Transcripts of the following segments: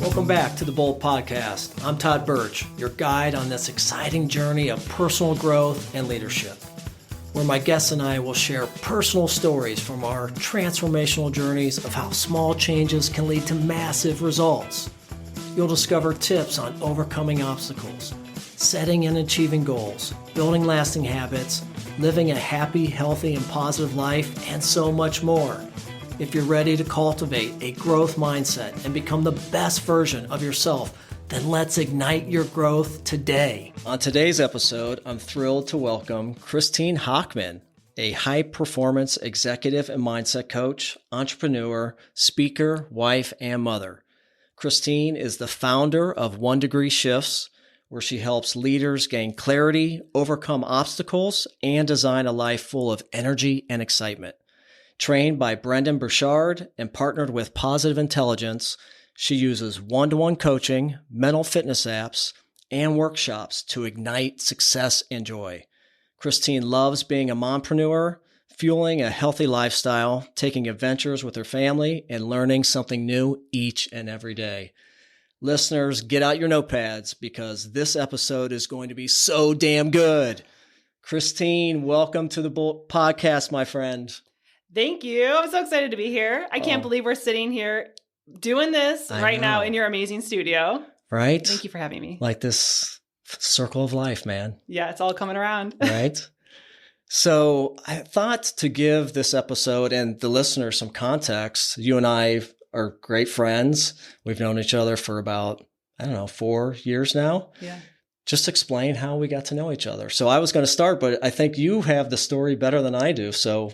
Welcome back to the Bold Podcast. I'm Todd Birch, your guide on this exciting journey of personal growth and leadership, where my guests and I will share personal stories from our transformational journeys of how small changes can lead to massive results. You'll discover tips on overcoming obstacles, setting and achieving goals, building lasting habits, living a happy, healthy, and positive life, and so much more. If you're ready to cultivate a growth mindset and become the best version of yourself, then let's ignite your growth today. On today's episode, I'm thrilled to welcome Christine Hockman, a high-performance executive and mindset coach, entrepreneur, speaker, wife, and mother. Christine is the founder of 1 Degree Shifts, where she helps leaders gain clarity, overcome obstacles, and design a life full of energy and excitement. Trained by Brendan Burchard and partnered with Positive Intelligence, she uses one-to-one coaching, mental fitness apps, and workshops to ignite success and joy. Christine loves being a mompreneur, fueling a healthy lifestyle, taking adventures with her family, and learning something new each and every day. Listeners, get out your notepads because this episode is going to be so damn good. Christine, welcome to the podcast, my friend. Thank you. I'm so excited to be here. I can't believe we're sitting here doing this right now in your amazing studio. Right? Thank you for having me. Like this circle of life, man. Yeah, it's all coming around. Right? So I thought to give this episode and the listeners some context. You and I are great friends. We've known each other for about, 4 years now. Yeah. Just explain how we got to know each other. So I was going to start, but I think you have the story better than I do. So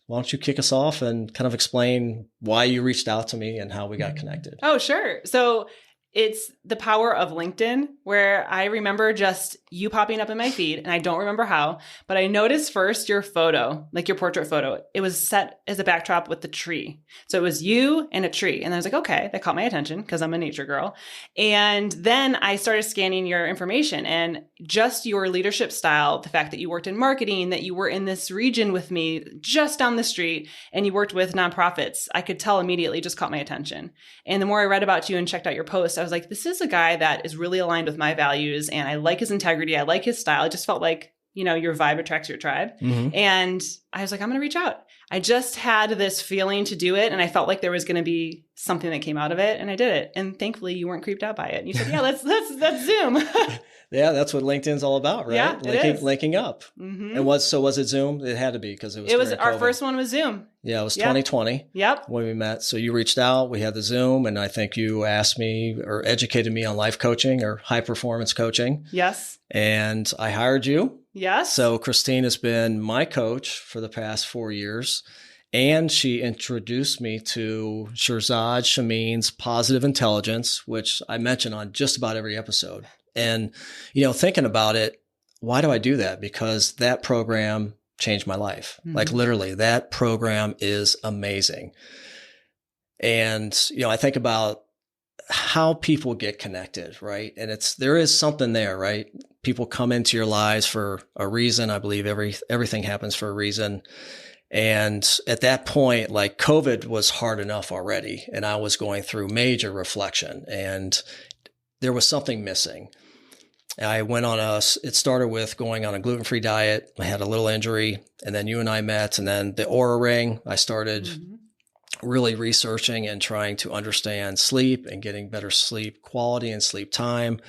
why don't you kick us off and kind of explain why you reached out to me and how we got connected? Oh, sure. So it's the power of LinkedIn, where I remember just you popping up in my feed, and I don't remember how, but I noticed first your photo, like your portrait photo. It was set as a backdrop with the tree. So it was you and a tree. And I was like, okay, that caught my attention because I'm a nature girl. And then I started scanning your information and just your leadership style, the fact that you worked in marketing, that you were in this region with me just down the street, and you worked with nonprofits. I could tell immediately, just caught my attention. And the more I read about you and checked out your posts, I was like, this is a guy that is really aligned with my values, and I like his integrity. I like his style. It just felt like, your vibe attracts your tribe. Mm-hmm. And I was like, I'm going to reach out. I just had this feeling to do it, and I felt like there was going to be something that came out of it, and I did it. And thankfully, you weren't creeped out by it. And you said, yeah, let's Zoom. Yeah, that's what LinkedIn's all about, right? Yeah, it is. Linking up. Mm-hmm. And was it Zoom? It had to be because it was our first one was Zoom. Yeah, it was 2020. Yep. When we met. So you reached out, we had the Zoom, and I think you asked me or educated me on life coaching or high performance coaching. Yes. And I hired you. Yes. So Christine has been my coach for the past 4 years. And she introduced me to Shirzad Shamin's Positive Intelligence, which I mention on just about every episode. And, thinking about it, why do I do that? Because that program changed my life. Mm-hmm. Like literally, that program is amazing. And, I think about how people get connected, right? And there is something there, right? People come into your lives for a reason. I believe everything happens for a reason. And at that point, like COVID was hard enough already, and I was going through major reflection, and there was something missing. I went on it started with going on a gluten-free diet. I had a little injury, and then you and I met, and then the Aura Ring, I started really researching and trying to understand sleep and getting better sleep quality and sleep time.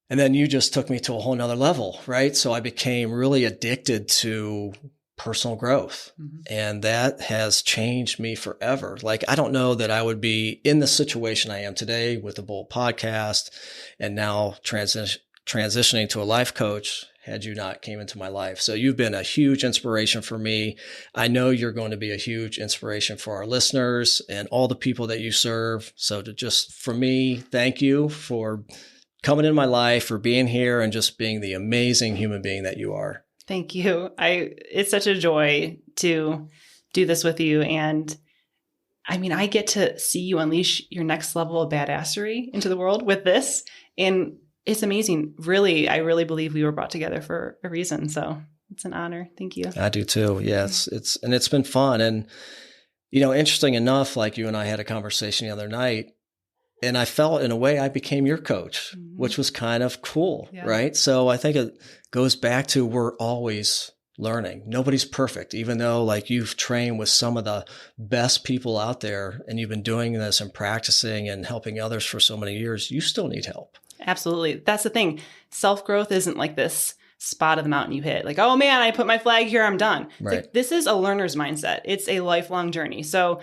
And then you just took me to a whole nother level, right? So I became really addicted to personal growth. Mm-hmm. And that has changed me forever. Like, I don't know that I would be in the situation I am today with the Bold podcast and now transitioning to a life coach had you not came into my life. So you've been a huge inspiration for me. I know you're going to be a huge inspiration for our listeners and all the people that you serve. So for me, thank you for coming in my life, for being here, and just being the amazing human being that you are. Thank you. It's such a joy to do this with you. And I get to see you unleash your next level of badassery into the world with this. And it's amazing. Really, I really believe we were brought together for a reason. So It's an honor. Thank you. I do too. Yes. It's been fun. And, interesting enough, like you and I had a conversation the other night, and I felt in a way I became your coach, which was kind of cool. Yeah. Right. So I think it goes back to we're always learning. Nobody's perfect, even though like you've trained with some of the best people out there and you've been doing this and practicing and helping others for so many years, you still need help. Absolutely. That's the thing. Self-growth isn't like this spot of the mountain you hit. Like, oh man, I put my flag here, I'm done. Right. Like, this is a learner's mindset. It's a lifelong journey. So,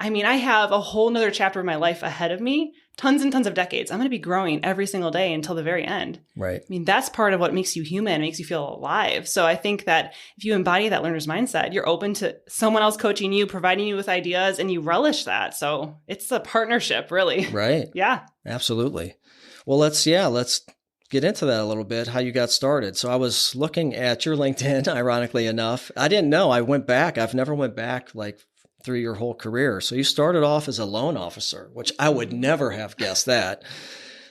I have a whole nother chapter of my life ahead of me, tons and tons of decades. I'm going to be growing every single day until the very end. Right. That's part of what makes you human, makes you feel alive. So I think that if you embody that learner's mindset, you're open to someone else coaching you, providing you with ideas, and you relish that. So it's a partnership, really. Right. Yeah. Absolutely. Well, let's get into that a little bit, how you got started. So I was looking at your LinkedIn, ironically enough. I didn't know. I went back. I've never went back like through your whole career. So you started off as a loan officer, which I would never have guessed that.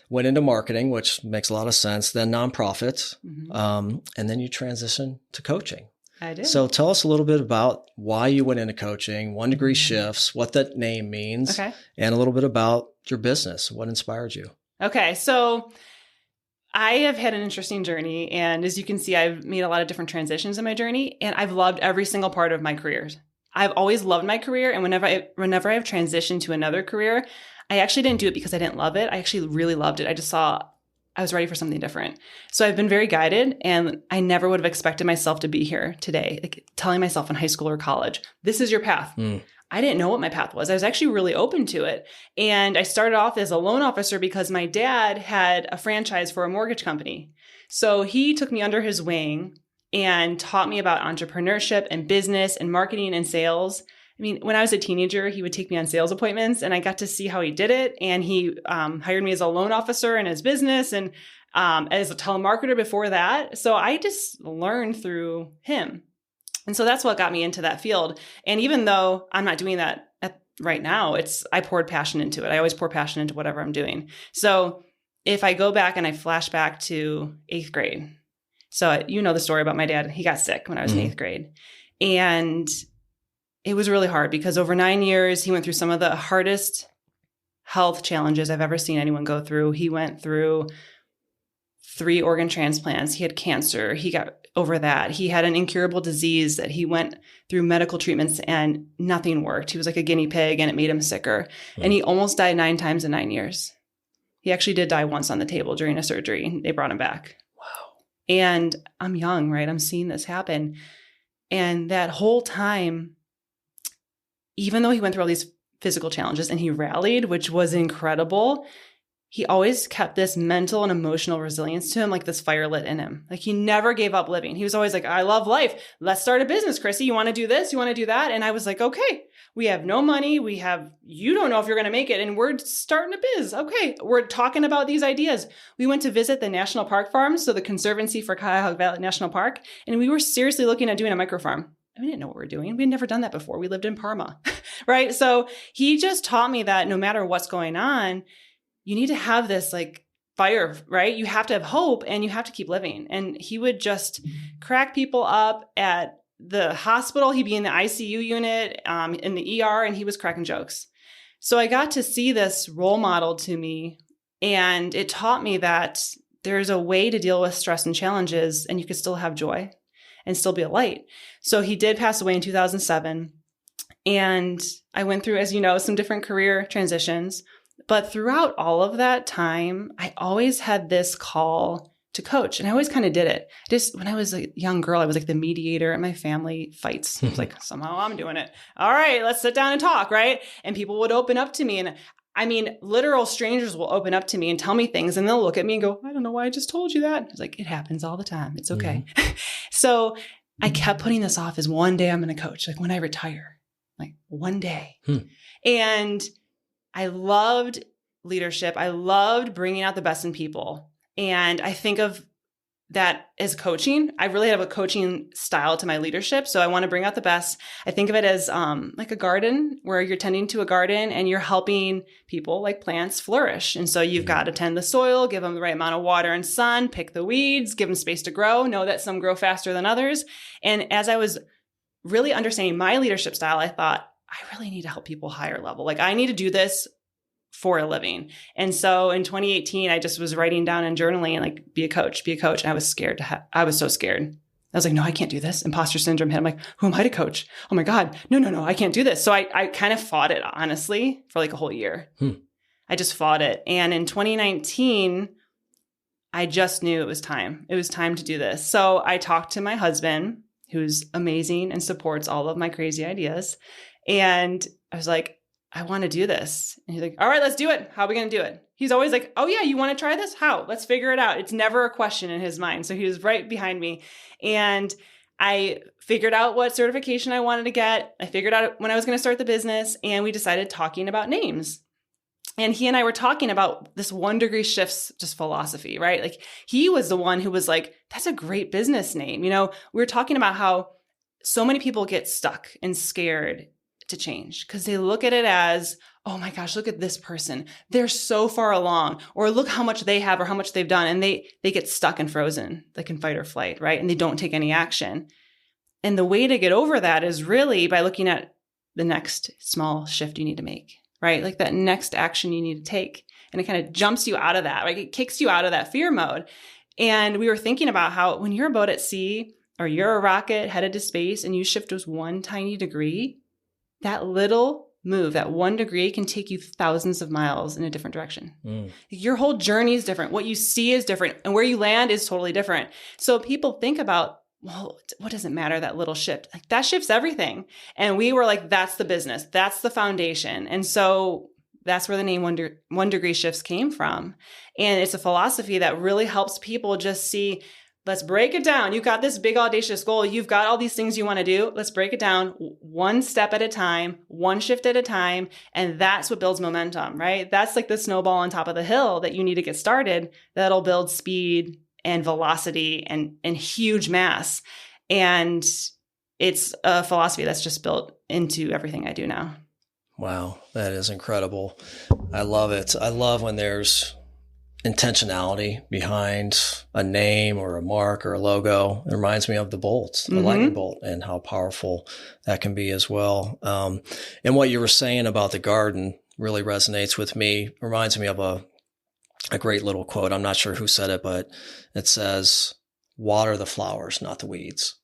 Went into marketing, which makes a lot of sense, then nonprofits, and then you transitioned to coaching. I did. So tell us a little bit about why you went into coaching, 1 Degree Shifts, what that name means, and a little bit about your business. What inspired you? Okay. So I have had an interesting journey. And as you can see, I've made a lot of different transitions in my journey, and I've loved every single part of my career. I've always loved my career. And whenever I've transitioned to another career, I actually didn't do it because I didn't love it. I actually really loved it. I just saw I was ready for something different. So I've been very guided, and I never would have expected myself to be here today, like telling myself in high school or college, this is your path. I didn't know what my path was. I was actually really open to it. And I started off as a loan officer because my dad had a franchise for a mortgage company. So he took me under his wing and taught me about entrepreneurship and business and marketing and sales. When I was a teenager, he would take me on sales appointments, and I got to see how he did it. And he hired me as a loan officer in his business and as a telemarketer before that. So I just learned through him. And so that's what got me into that field. And even though I'm not doing that right now, I poured passion into it. I always pour passion into whatever I'm doing. So if I go back and I flash back to 8th grade, so you know the story about my dad. He got sick when I was in 8th grade. And it was really hard because over 9 years, he went through some of the hardest health challenges I've ever seen anyone go through. He went through 3 organ transplants. He had cancer. He got over that. He had an incurable disease that he went through medical treatments and nothing worked. He was like a guinea pig, and it made him sicker. And he almost died 9 times in 9 years. He actually did die once on the table during a surgery. They brought him back. And I'm young, right? I'm seeing this happen. And that whole time, even though he went through all these physical challenges and he rallied, which was incredible, he always kept this mental and emotional resilience to him, like this fire lit in him. Like he never gave up living. He was always like, I love life. Let's start a business, Chrissy. You want to do this? You want to do that? And I was like, okay, we have no money. You don't know if you're going to make it. And we're starting a biz. Okay. We're talking about these ideas. We went to visit the National Park Farms, so the Conservancy for Cuyahoga Valley National Park. And we were seriously looking at doing a microfarm. We didn't know what we were doing. We had never done that before. We lived in Parma, right? So he just taught me that no matter what's going on, you need to have this like fire, right? You have to have hope and you have to keep living. And he would just crack people up at the hospital. He'd be in the ICU unit, in the ER, and he was cracking jokes. So I got to see this role model to me, and it taught me that there's a way to deal with stress and challenges, and you can still have joy and still be a light. So he did pass away in 2007. And I went through, as you know, some different career transitions. But throughout all of that time, I always had this call to coach, and I always kind of did it. Just when I was a young girl, I was like the mediator at my family fights. It was like, somehow I'm doing it. All right, let's sit down and talk, right? And people would open up to me. And literal strangers will open up to me and tell me things, and they'll look at me and go, I don't know why I just told you that. It's like, it happens all the time. It's okay. Mm-hmm. So I kept putting this off as one day I'm going to coach, like when I retire, like one day. And I loved leadership. I loved bringing out the best in people. And I think of that is coaching. I really have a coaching style to my leadership. So I want to bring out the best. I think of it as like a garden where you're tending to a garden and you're helping people like plants flourish. And so you've got to tend the soil, give them the right amount of water and sun, pick the weeds, give them space to grow, know that some grow faster than others. And as I was really understanding my leadership style, I thought, I really need to help people higher level. Like I need to do this for a living. And so in 2018, I just was writing down and journaling and like, be a coach. And I was scared I was so scared. I was like, no, I can't do this. Imposter syndrome hit. I'm like, who am I to coach? Oh my God. No, I can't do this. So I kind of fought it honestly for like a whole year. I just fought it. And in 2019, I just knew it was time. It was time to do this. So I talked to my husband, who's amazing and supports all of my crazy ideas. And I was like, I want to do this. And he's like, all right, let's do it. How are we going to do it? He's always like, oh yeah, you want to try this? How? Let's figure it out. It's never a question in his mind. So he was right behind me. And I figured out what certification I wanted to get. I figured out when I was going to start the business, and we decided talking about names. And he and I were talking about this 1 degree shifts just philosophy, right? Like he was the one who was like, that's a great business name. We were talking about how so many people get stuck and scared to change because they look at it as, oh my gosh, look at this person. They're so far along, or look how much they have or how much they've done. And they get stuck and frozen, like in fight or flight, right? And they don't take any action. And the way to get over that is really by looking at the next small shift you need to make, right? Like that next action you need to take. And it kind of jumps you out of that, right? It kicks you out of that fear mode. And we were thinking about how when you're a boat at sea or you're a rocket headed to space and you shift just 1 tiny degree, that little move, that 1 degree can take you thousands of miles in a different direction. Your whole journey is different. What you see is different. And where you land is totally different. So people think about, well, what does it matter, that little shift? Like that shifts everything. And we were like, that's the business. That's the foundation. And so that's where the name 1 degree shifts came from. And it's a philosophy that really helps people just see, let's break it down. You've got this big audacious goal. You've got all these things you want to do. Let's break it down 1 step at a time, 1 shift at a time. And that's what builds momentum, right? That's like the snowball on top of the hill that you need to get started. That'll build speed and velocity and huge mass. And it's a philosophy that's just built into everything I do now. Wow, that is incredible. I love it. I love when there's intentionality behind a name or a mark or a logo. It reminds me of the bolt, the lightning bolt, and how powerful that can be as well. And what you were saying about the garden really resonates with me. Reminds me of a great little quote. I'm not sure who said it, but it says, water the flowers, not the weeds.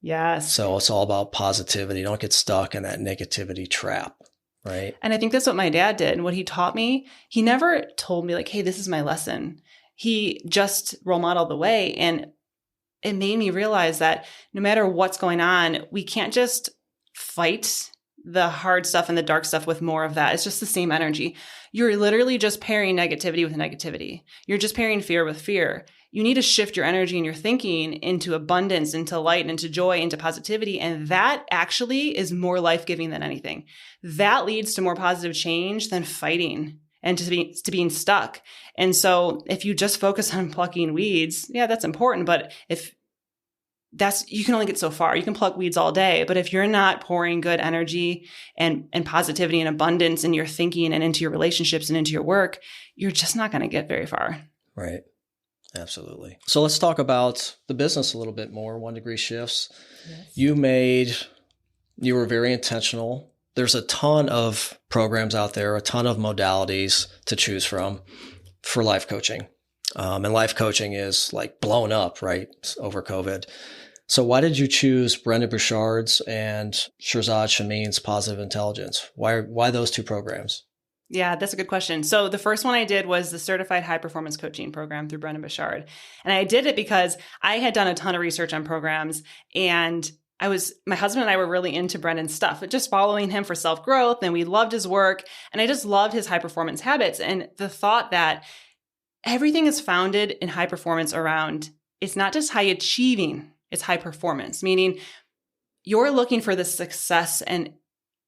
Yes. So it's all about positivity. Don't get stuck in that negativity trap. Right. And I think that's what my dad did. And what he taught me, he never told me like, hey, this is my lesson. He just role modeled the way. And it made me realize that no matter what's going on, we can't just fight the hard stuff and the dark stuff with more of that. It's just the same energy. You're literally just pairing negativity with negativity. You're just pairing fear with fear. You need to shift your energy and your thinking into abundance, into light, into joy, into positivity. And that actually is more life-giving than anything. That leads to more positive change than fighting and to being stuck. And so if you just focus on plucking weeds, yeah, that's important. But you can only get so far. You can pluck weeds all day. But if you're not pouring good energy and positivity and abundance in your thinking and into your relationships and into your work, you're just not going to get very far. Right. Absolutely. So let's talk about the business a little bit more. 1 degree shifts. Yes. You were very intentional. There's a ton of programs out there, a ton of modalities to choose from for life coaching. And life coaching is like blown up, right, over COVID. So why did you choose Brendon Burchard's and Shirzad Shamin's Positive Intelligence? Why those 2 programs? Yeah, that's a good question. So the first one I did was the Certified High Performance Coaching Program through Brendon Burchard. And I did it because I had done a ton of research on programs, and my husband and I were really into Brendon's stuff, just following him for self-growth, and we loved his work, and I just loved his high performance habits. And the thought that everything is founded in high performance around, it's not just high achieving, it's high performance, meaning you're looking for this success and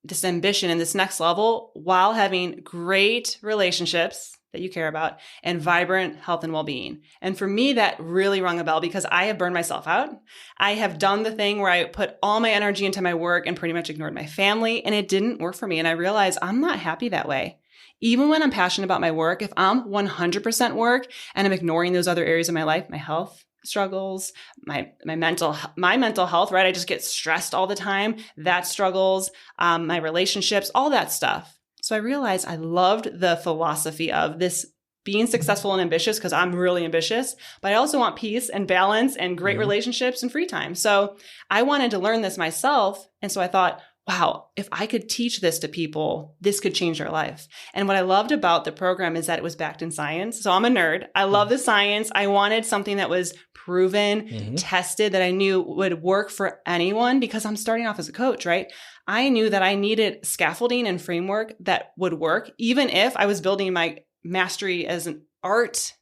this ambition and this next level while having great relationships that you care about, and vibrant health and well-being. And for me, that really rung a bell because I have burned myself out. I have done the thing where I put all my energy into my work and pretty much ignored my family, and it didn't work for me. And I realized I'm not happy that way. Even when I'm passionate about my work, if I'm 100% work and I'm ignoring those other areas of my life, my health struggles, my mental health, right? I just get stressed all the time. That struggles, my relationships, all that stuff. So I realized I loved the philosophy of this being successful and ambitious because I'm really ambitious, but I also want peace and balance and great relationships and free time. So I wanted to learn this myself. And so I thought, wow, if I could teach this to people, this could change their life. And what I loved about the program is that it was backed in science. So I'm a nerd. I love the science. I wanted something that was proven, tested, that I knew would work for anyone because I'm starting off as a coach, right? I knew that I needed scaffolding and framework that would work, even if I was building my mastery as an art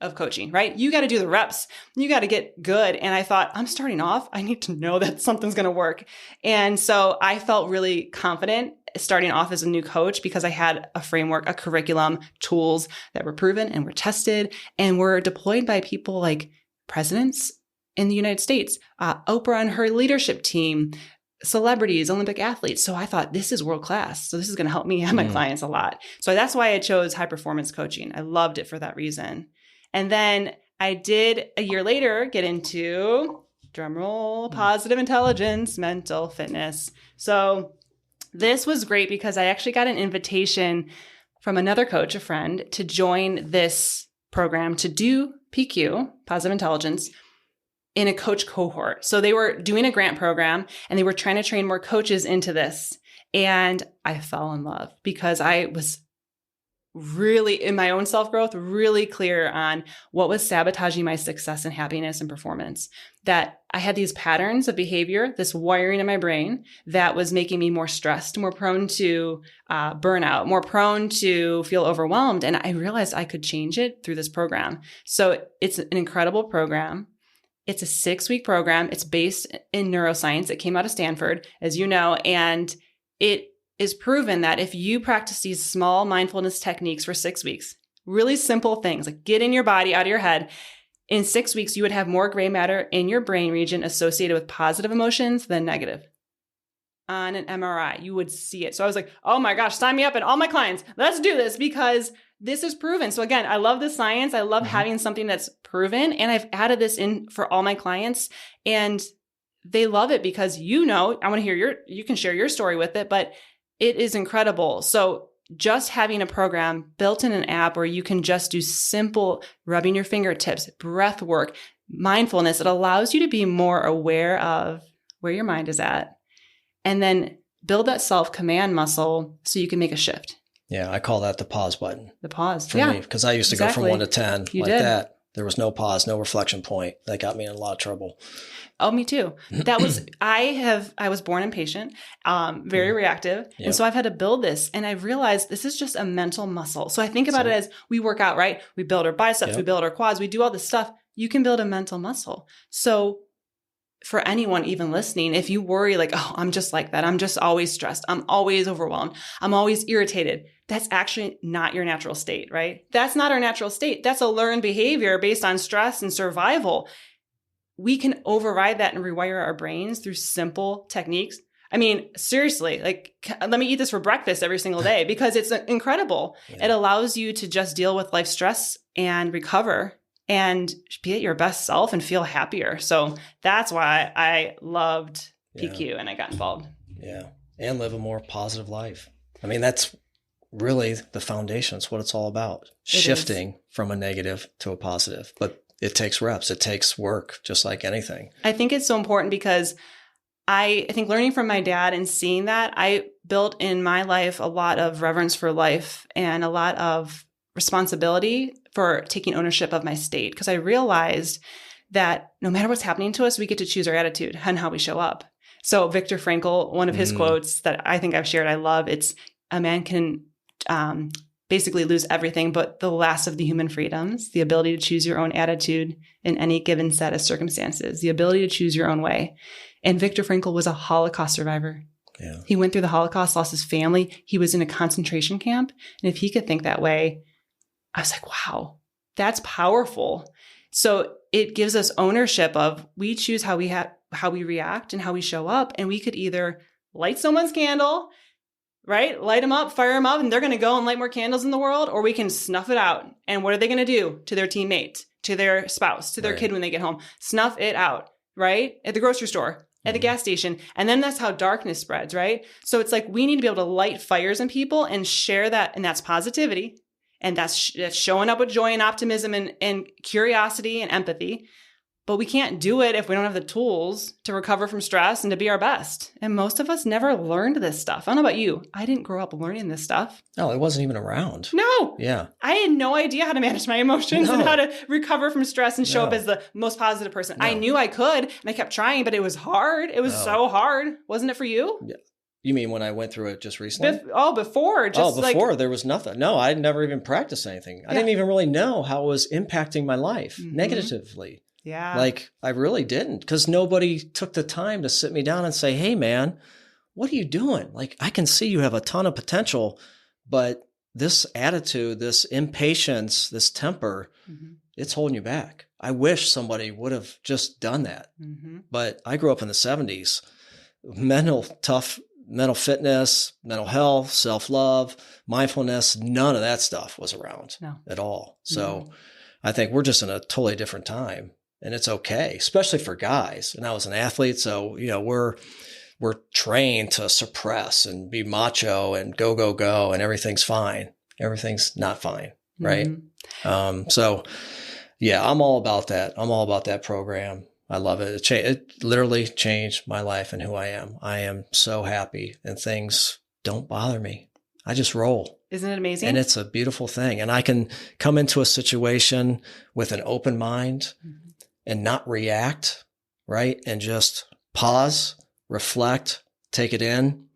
of coaching, right? You got to do the reps. You got to get good. And I thought, I'm starting off. I need to know that something's going to work. And so I felt really confident starting off as a new coach because I had a framework, a curriculum, tools that were proven and were tested and were deployed by people like presidents in the United States, Oprah and her leadership team, celebrities, Olympic athletes. So I thought this is world class. So this is going to help me and my clients a lot. So that's why I chose high performance coaching. I loved it for that reason. And then I did a year later get into, drumroll, positive intelligence, mental fitness. So this was great because I actually got an invitation from another coach, a friend, to join this program to do PQ, positive intelligence, in a coach cohort. So they were doing a grant program and they were trying to train more coaches into this. And I fell in love because I was really in my own self-growth, really clear on what was sabotaging my success and happiness and performance. That I had these patterns of behavior, this wiring in my brain that was making me more stressed, more prone to burnout, more prone to feel overwhelmed. And I realized I could change it through this program. So it's an incredible program. It's a 6-week program. It's based in neuroscience. It came out of Stanford, as you know, and it is proven that if you practice these small mindfulness techniques for 6 weeks, really simple things like get in your body, out of your head, in 6 weeks, you would have more gray matter in your brain region associated with positive emotions than negative. On an MRI, you would see it. So I was like, oh my gosh, sign me up and all my clients, let's do this because this is proven. So again, I love the science. I love having something that's proven. And I've added this in for all my clients and they love it because I want to hear you can share your story with it, but it is incredible. So just having a program built in an app where you can just do simple rubbing your fingertips, breath work, mindfulness, it allows you to be more aware of where your mind is at and then build that self-command muscle so you can make a shift. Yeah, I call that the pause button. The pause. For me, because I used to go from 1 to 10 that. There was no pause, no reflection point. That got me in a lot of trouble. Oh, me too. That was, I was born impatient, very reactive. Yep. And so I've had to build this and I realized this is just a mental muscle. So I think about it as we work out, right? We build our biceps, we build our quads, we do all this stuff. You can build a mental muscle. So for anyone even listening, if you worry like, oh, I'm just like that. I'm just always stressed. I'm always overwhelmed. I'm always irritated. That's actually not your natural state, right? That's not our natural state. That's a learned behavior based on stress and survival. We can override that and rewire our brains through simple techniques. I mean, seriously, like, let me eat this for breakfast every single day because it's incredible. Yeah. It allows you to just deal with life stress and recover and be at your best self and feel happier. So that's why I loved PQ and I got involved. Yeah. And live a more positive life. I mean, that's really the foundation. It's what it's all about. Shifting from a negative to a positive. But it takes reps. It takes work, just like anything. I think it's so important because I think learning from my dad and seeing that, I built in my life a lot of reverence for life and a lot of responsibility for taking ownership of my state. Because I realized that no matter what's happening to us, we get to choose our attitude and how we show up. So Viktor Frankl, one of his quotes that I think I've shared, I love, it's a man can basically lose everything but the last of the human freedoms, the ability to choose your own attitude in any given set of circumstances, the ability to choose your own way. And Viktor Frankl was a Holocaust survivor. Yeah. He went through the Holocaust, lost his family. He was in a concentration camp. And if he could think that way, I was like, wow, that's powerful. So it gives us ownership of we choose how we react and how we show up. And we could either light someone's candle, right? Light them up, fire them up, and they're going to go and light more candles in the world, or we can snuff it out. And what are they going to do to their teammate, to their spouse, to their kid when they get home? Snuff it out, right? At the grocery store, at the gas station. And then that's how darkness spreads, right? So it's like we need to be able to light fires in people and share that. And that's positivity. And that's showing up with joy and optimism and curiosity and empathy. But we can't do it if we don't have the tools to recover from stress and to be our best. And most of us never learned this stuff. I don't know about you. I didn't grow up learning this stuff. No, it wasn't even around. No. Yeah. I had no idea how to manage my emotions and how to recover from stress and show up as the most positive person. I knew I could, and I kept trying, but it was hard. It was so hard. Wasn't it for you? Yeah. You mean when I went through it just recently? Before. Before there was nothing. No, I'd never even practiced anything. I didn't even really know how it was impacting my life negatively. Yeah. Like I really didn't, because nobody took the time to sit me down and say, hey man, what are you doing? Like I can see you have a ton of potential, but this attitude, this impatience, this temper, it's holding you back. I wish somebody would have just done that. But I grew up in the 70s, mental fitness, mental health, self-love, mindfulness, none of that stuff was around at all. So I think we're just in a totally different time, and it's okay, especially for guys. And I was an athlete. So, we're trained to suppress and be macho and go, and everything's fine. Everything's not fine. Right. So yeah, I'm all about that. I'm all about that program. I love it. It literally changed my life and who I am. I am so happy, and things don't bother me. I just roll. Isn't it amazing? And it's a beautiful thing. And I can come into a situation with an open mind and not react, right? And just pause, reflect, take it in,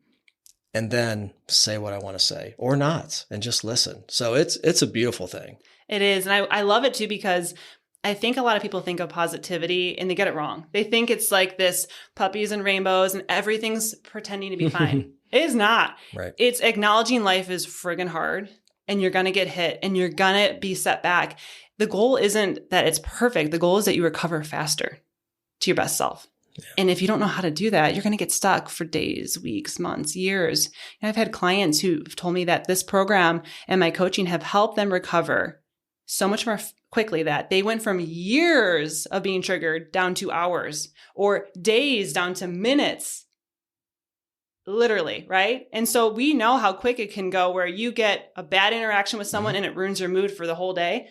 and then say what I want to say or not, and just listen. So it's a beautiful thing. It is. And I love it too, because I think a lot of people think of positivity and they get it wrong. They think it's like this puppies and rainbows and everything's pretending to be fine. It is not. Right. It's acknowledging life is friggin' hard, and you're going to get hit and you're going to be set back. The goal isn't that it's perfect. The goal is that you recover faster to your best self. Yeah. And if you don't know how to do that, you're going to get stuck for days, weeks, months, years. And I've had clients who've told me that this program and my coaching have helped them recover so much more quickly, that they went from years of being triggered down to hours, or days down to minutes, literally, right? And so we know how quick it can go, where you get a bad interaction with someone and it ruins your mood for the whole day.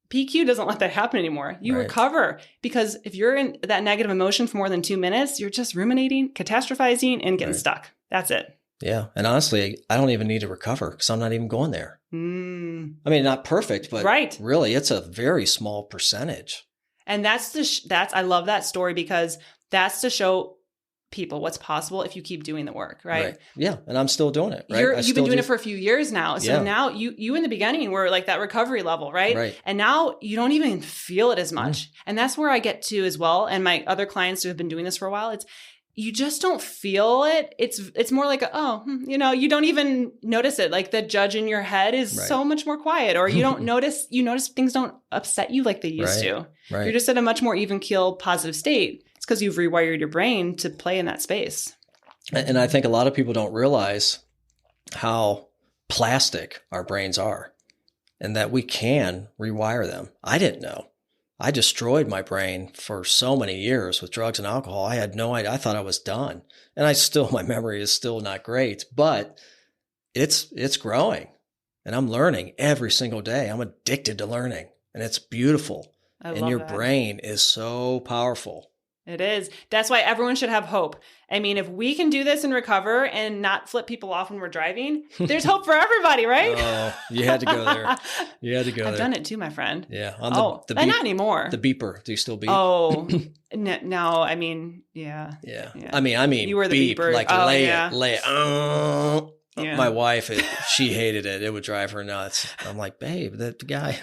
PQ doesn't let that happen anymore. You recover, because if you're in that negative emotion for more than 2 minutes, you're just ruminating, catastrophizing, and getting stuck. That's it. Yeah. And honestly, I don't even need to recover, because I'm not even going there. I mean, not perfect, but really it's a very small percentage. And I love that story, because that's to show people what's possible if you keep doing the work, right? Yeah. And I'm still doing it, right? You've been doing it for a few years now. So now you in the beginning were like that recovery level, right? And now you don't even feel it as much. And that's where I get to as well. And my other clients who have been doing this for a while, you just don't feel it. It's more like, you don't even notice it. Like the judge in your head is so much more quiet, or you don't notice things don't upset you like they used to. You're just at a much more even keeled, positive state. It's because you've rewired your brain to play in that space. And I think a lot of people don't realize how plastic our brains are, and that we can rewire them. I didn't know. I destroyed my brain for so many years with drugs and alcohol. I had no idea. I thought I was done. And my memory is still not great, but it's growing, and I'm learning every single day. I'm addicted to learning, and it's beautiful. And your brain is so powerful. It is. That's why everyone should have hope. I mean, if we can do this and recover and not flip people off when we're driving, there's hope for everybody, right? Oh, you had to go there. I've done it too, my friend. Yeah. The beep, not anymore. The beeper. Do you still beep? Oh, no. I mean, yeah. I mean, you were the beep, beeper. Like lay it. Yeah. My wife, she hated it. It would drive her nuts. I'm like, babe, the guy.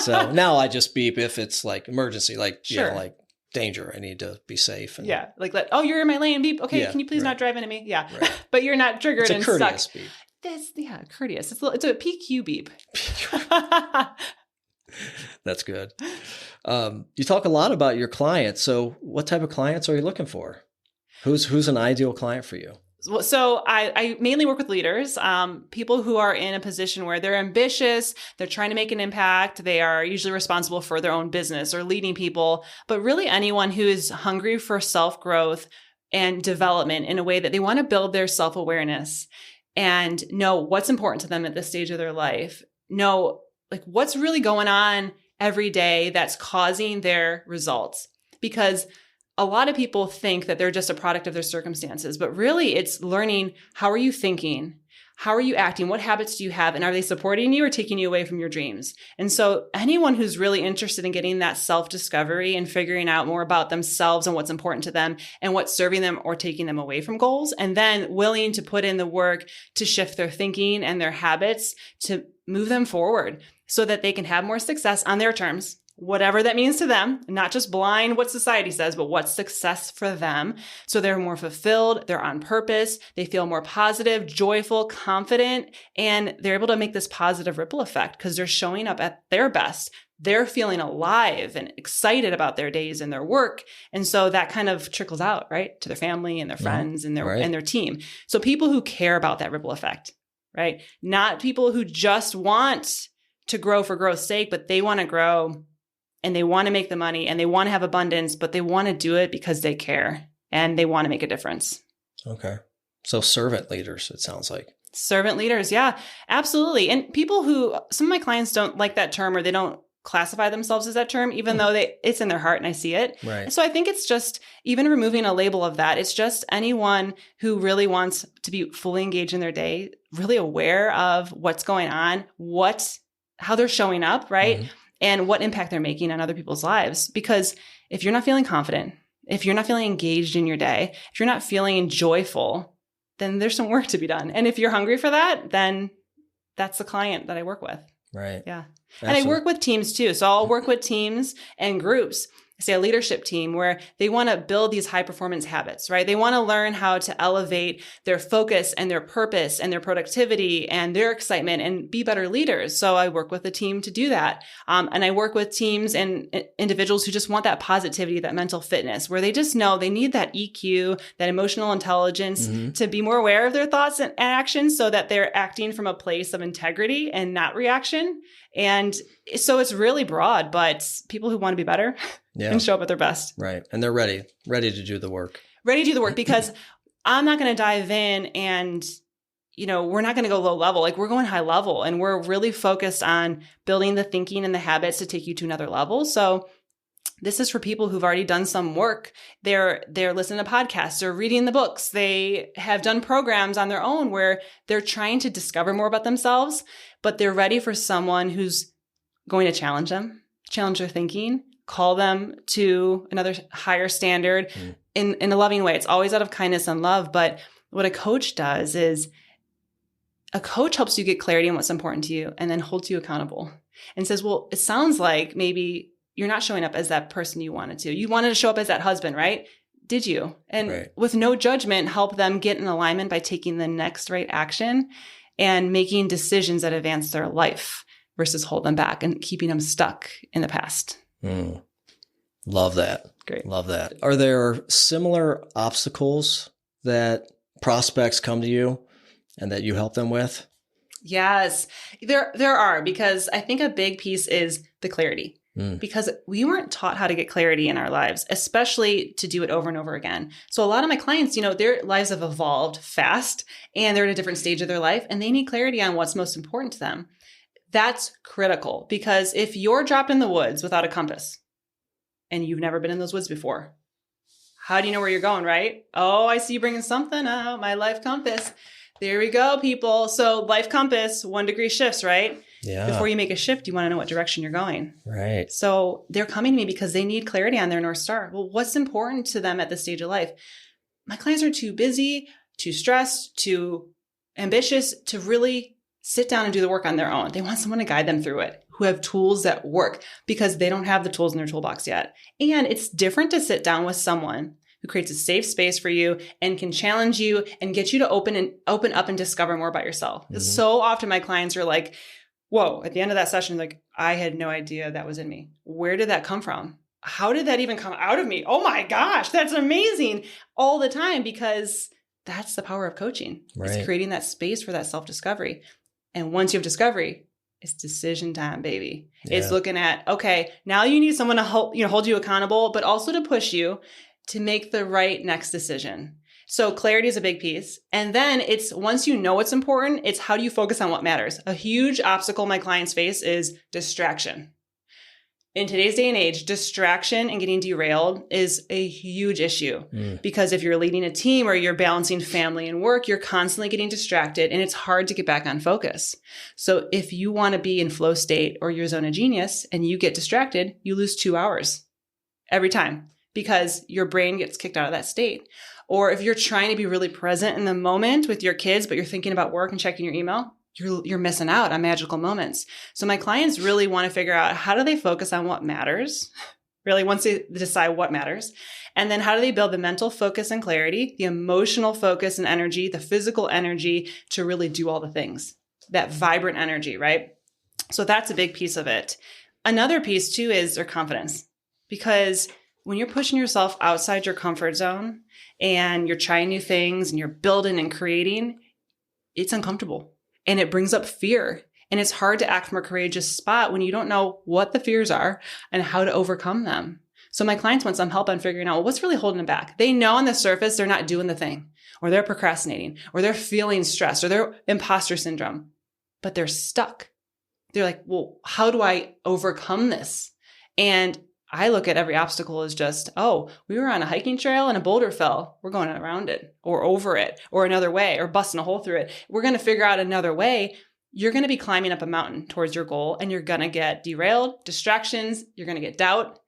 So now I just beep if it's like emergency, like, like danger. I need to be safe. And, like, you're in my lane, beep. Okay, can you please not drive into me? Yeah. But you're not triggered and stuck. Beep. courteous. It's a PQ beep. That's good. You talk a lot about your clients. So what type of clients are you looking for? Who's an ideal client for you? So I mainly work with leaders, people who are in a position where they're ambitious, they're trying to make an impact. They are usually responsible for their own business or leading people, but really anyone who is hungry for self-growth and development in a way that they want to build their self-awareness and know what's important to them at this stage of their life. Know like what's really going on every day that's causing their results. Because a lot of people think that they're just a product of their circumstances, but really it's learning, how are you thinking? How are you acting? What habits do you have? And are they supporting you or taking you away from your dreams? And so anyone who's really interested in getting that self-discovery and figuring out more about themselves and what's important to them and what's serving them or taking them away from goals, and then willing to put in the work to shift their thinking and their habits to move them forward so that they can have more success on their terms, whatever that means to them, not just blind what society says, but what's success for them. So they're more fulfilled, they're on purpose, they feel more positive, joyful, confident, and they're able to make this positive ripple effect because they're showing up at their best. They're feeling alive and excited about their days and their work. And so that kind of trickles out, right, to their family and their friends and their team. So people who care about that ripple effect, right? Not people who just want to grow for growth's sake, but they want to grow and they want to make the money and they want to have abundance, but they want to do it because they care and they want to make a difference. Okay. So servant leaders, it sounds like. Servant leaders. Yeah, absolutely. And people who, some of my clients don't like that term or they don't classify themselves as that term, even though it's in their heart and I see it. Right. So I think it's just, even removing a label of that, it's just anyone who really wants to be fully engaged in their day, really aware of what's going on, how they're showing up, right? Mm-hmm. And what impact they're making on other people's lives. Because if you're not feeling confident, if you're not feeling engaged in your day, if you're not feeling joyful, then there's some work to be done. And if you're hungry for that, then that's the client that I work with. Right. Yeah. Absolutely. And I work with teams too. So I'll work with teams and groups, say a leadership team where they want to build these high performance habits, right? They want to learn how to elevate their focus and their purpose and their productivity and their excitement and be better leaders. So I work with a team to do that. And I work with teams and individuals who just want that positivity, that mental fitness, where they just know they need that EQ, that emotional intelligence to be more aware of their thoughts and actions so that they're acting from a place of integrity and not reaction. And so it's really broad, but people who want to be better and show up at their best. Right. And they're ready to do the work. Ready to do the work because I'm not going to dive in and, we're not going to go low level. Like we're going high level and we're really focused on building the thinking and the habits to take you to another level. So this is for people who've already done some work. They're listening to podcasts, they're reading the books. They have done programs on their own where they're trying to discover more about themselves, but they're ready for someone who's going to challenge them, challenge their thinking, call them to another higher standard in a loving way. It's always out of kindness and love. But what a coach does is a coach helps you get clarity on what's important to you and then holds you accountable and says, well, it sounds like maybe you're not showing up as that person you wanted to. You wanted to show up as that husband, right? Did you? And with no judgment, help them get in alignment by taking the next right action and making decisions that advance their life versus hold them back and keeping them stuck in the past. Love that. Great. Love that. Are there similar obstacles that prospects come to you and that you help them with? Yes, there are, because I think a big piece is the clarity. Because we weren't taught how to get clarity in our lives, especially to do it over and over again. So a lot of my clients, their lives have evolved fast and they're at a different stage of their life and they need clarity on what's most important to them. That's critical because if you're dropped in the woods without a compass and you've never been in those woods before, how do you know where you're going, right? Oh, I see you bringing something out, my life compass. There we go, people. So life compass, 1 degree shifts, right? Yeah. Before you make a shift, you want to know what direction you're going. Right. So they're coming to me because they need clarity on their North Star. Well, what's important to them at this stage of life? My clients are too busy, too stressed, too ambitious to really sit down and do the work on their own. They want someone to guide them through it, who have tools that work because they don't have the tools in their toolbox yet. And it's different to sit down with someone who creates a safe space for you and can challenge you and get you to open up and discover more about yourself. Mm-hmm. So often my clients are like, whoa, at the end of that session, like, I had no idea that was in me. Where did that come from? How did that even come out of me? Oh my gosh, that's amazing. All the time, because that's the power of coaching. Right. It's creating that space for that self-discovery. And once you have discovery, it's decision time, baby. Yeah. It's looking at, okay, now you need someone to hold you accountable, but also to push you to make the right next decision. So clarity is a big piece. And then it's, once you know what's important, it's how do you focus on what matters? A huge obstacle my clients face is distraction. In today's day and age, distraction and getting derailed is a huge issue because if you're leading a team or you're balancing family and work, you're constantly getting distracted and it's hard to get back on focus. So if you want to be in flow state or your zone of genius and you get distracted, you lose 2 hours every time because your brain gets kicked out of that state. Or if you're trying to be really present in the moment with your kids, but you're thinking about work and checking your email, you're missing out on magical moments. So my clients really want to figure out, how do they focus on what matters? Really, once they decide what matters. And then how do they build the mental focus and clarity, the emotional focus and energy, the physical energy to really do all the things, that vibrant energy, right? So that's a big piece of it. Another piece too is their confidence, because when you're pushing yourself outside your comfort zone and you're trying new things and you're building and creating, it's uncomfortable. And it brings up fear. And it's hard to act from a courageous spot when you don't know what the fears are and how to overcome them. So my clients want some help on figuring out, well, what's really holding them back? They know on the surface they're not doing the thing, or they're procrastinating, or they're feeling stressed, or they're imposter syndrome, but they're stuck. They're like, well, how do I overcome this? And I look at every obstacle as just, oh, we were on a hiking trail and a boulder fell. We're going around it or over it or another way or busting a hole through it. We're going to figure out another way. You're going to be climbing up a mountain towards your goal and you're going to get derailed, distractions. You're going to get doubt.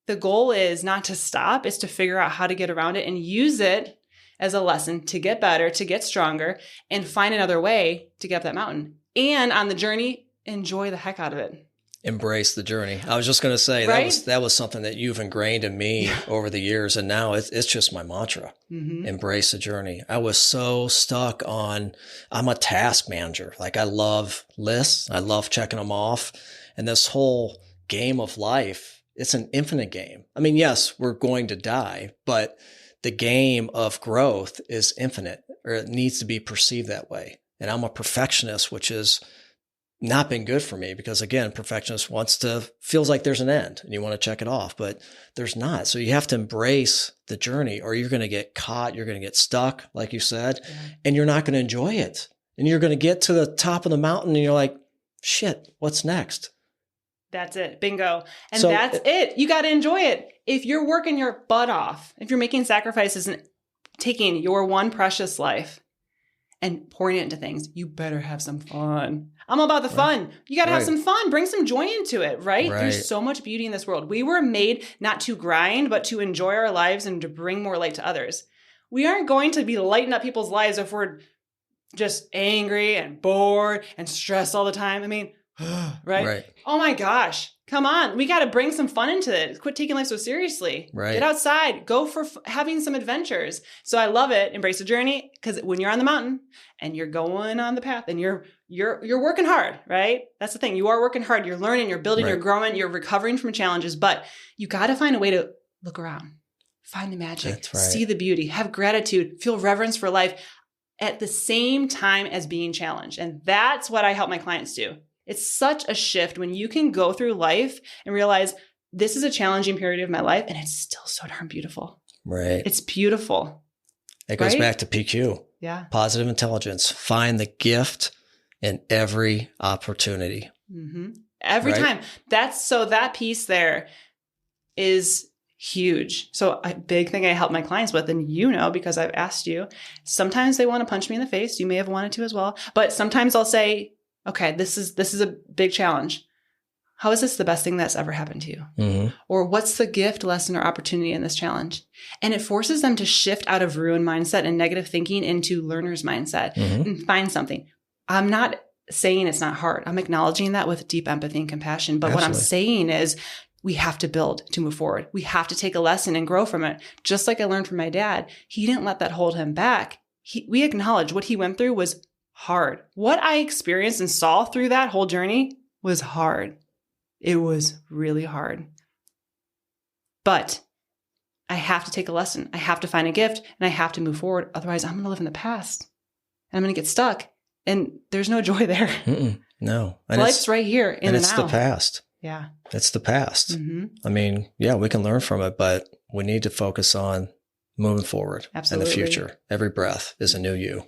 The goal is not to stop. It's to figure out how to get around it and use it as a lesson to get better, to get stronger, and find another way to get up that mountain. And on the journey, enjoy the heck out of it. Embrace the journey. I was just going to say, right? that was something that you've ingrained in me over the years. And now it's just my mantra. Mm-hmm. Embrace the journey. I was so stuck on, I'm a task manager. Like, I love lists. I love checking them off. And this whole game of life, it's an infinite game. I mean, yes, we're going to die, but the game of growth is infinite, or it needs to be perceived that way. And I'm a perfectionist, which is not been good for me because, again, perfectionist feels like there's an end and you want to check it off, but there's not. So you have to embrace the journey or you're going to get caught. You're going to get stuck, like you said, and you're not going to enjoy it. And you're going to get to the top of the mountain and you're like, shit, what's next? That's it. Bingo. And so, that's it. You got to enjoy it. If you're working your butt off, if you're making sacrifices and taking your one precious life and pouring it into things, you better have some fun. I'm all about the fun. You got to have some fun. Bring some joy into it, right? There's so much beauty in this world. We were made not to grind, but to enjoy our lives and to bring more light to others. We aren't going to be lighting up people's lives if we're just angry and bored and stressed all the time. I mean, right? Oh my gosh. Come on. We got to bring some fun into it. Quit taking life so seriously. Get outside. Go for having some adventures. So I love it. Embrace the journey, because when you're on the mountain and you're going on the path and you're working hard, right? That's the thing. You are working hard. You're learning, you're building, you're growing, you're recovering from challenges, but you got to find a way to look around, find the magic, see the beauty, have gratitude, feel reverence for life at the same time as being challenged. And that's what I help my clients do. It's such a shift when you can go through life and realize this is a challenging period of my life and it's still so darn beautiful. Right. It's beautiful. It goes back to PQ. Yeah. Positive intelligence. Find the gift in every opportunity. Mm-hmm. Every time. That piece there is huge. So a big thing I help my clients with, and because I've asked you, sometimes they want to punch me in the face. You may have wanted to as well. But sometimes I'll say, okay, this is a big challenge. How is this the best thing that's ever happened to you? Mm-hmm. Or what's the gift, lesson, or opportunity in this challenge? And it forces them to shift out of ruin mindset and negative thinking into learner's mindset and find something. I'm not saying it's not hard. I'm acknowledging that with deep empathy and compassion. But what I'm saying is we have to build to move forward. We have to take a lesson and grow from it. Just like I learned from my dad, he didn't let that hold him back. We acknowledge what he went through was hard. What I experienced and saw through that whole journey was hard. It was really hard. But I have to take a lesson. I have to find a gift and I have to move forward. Otherwise, I'm going to live in the past and I'm going to get stuck. And there's no joy there. No. And life's right here in and the it's now. the past. Yeah. It's the past. Mm-hmm. I mean, yeah, we can learn from it, but we need to focus on moving forward. Absolutely. In the future. Every breath is a new you.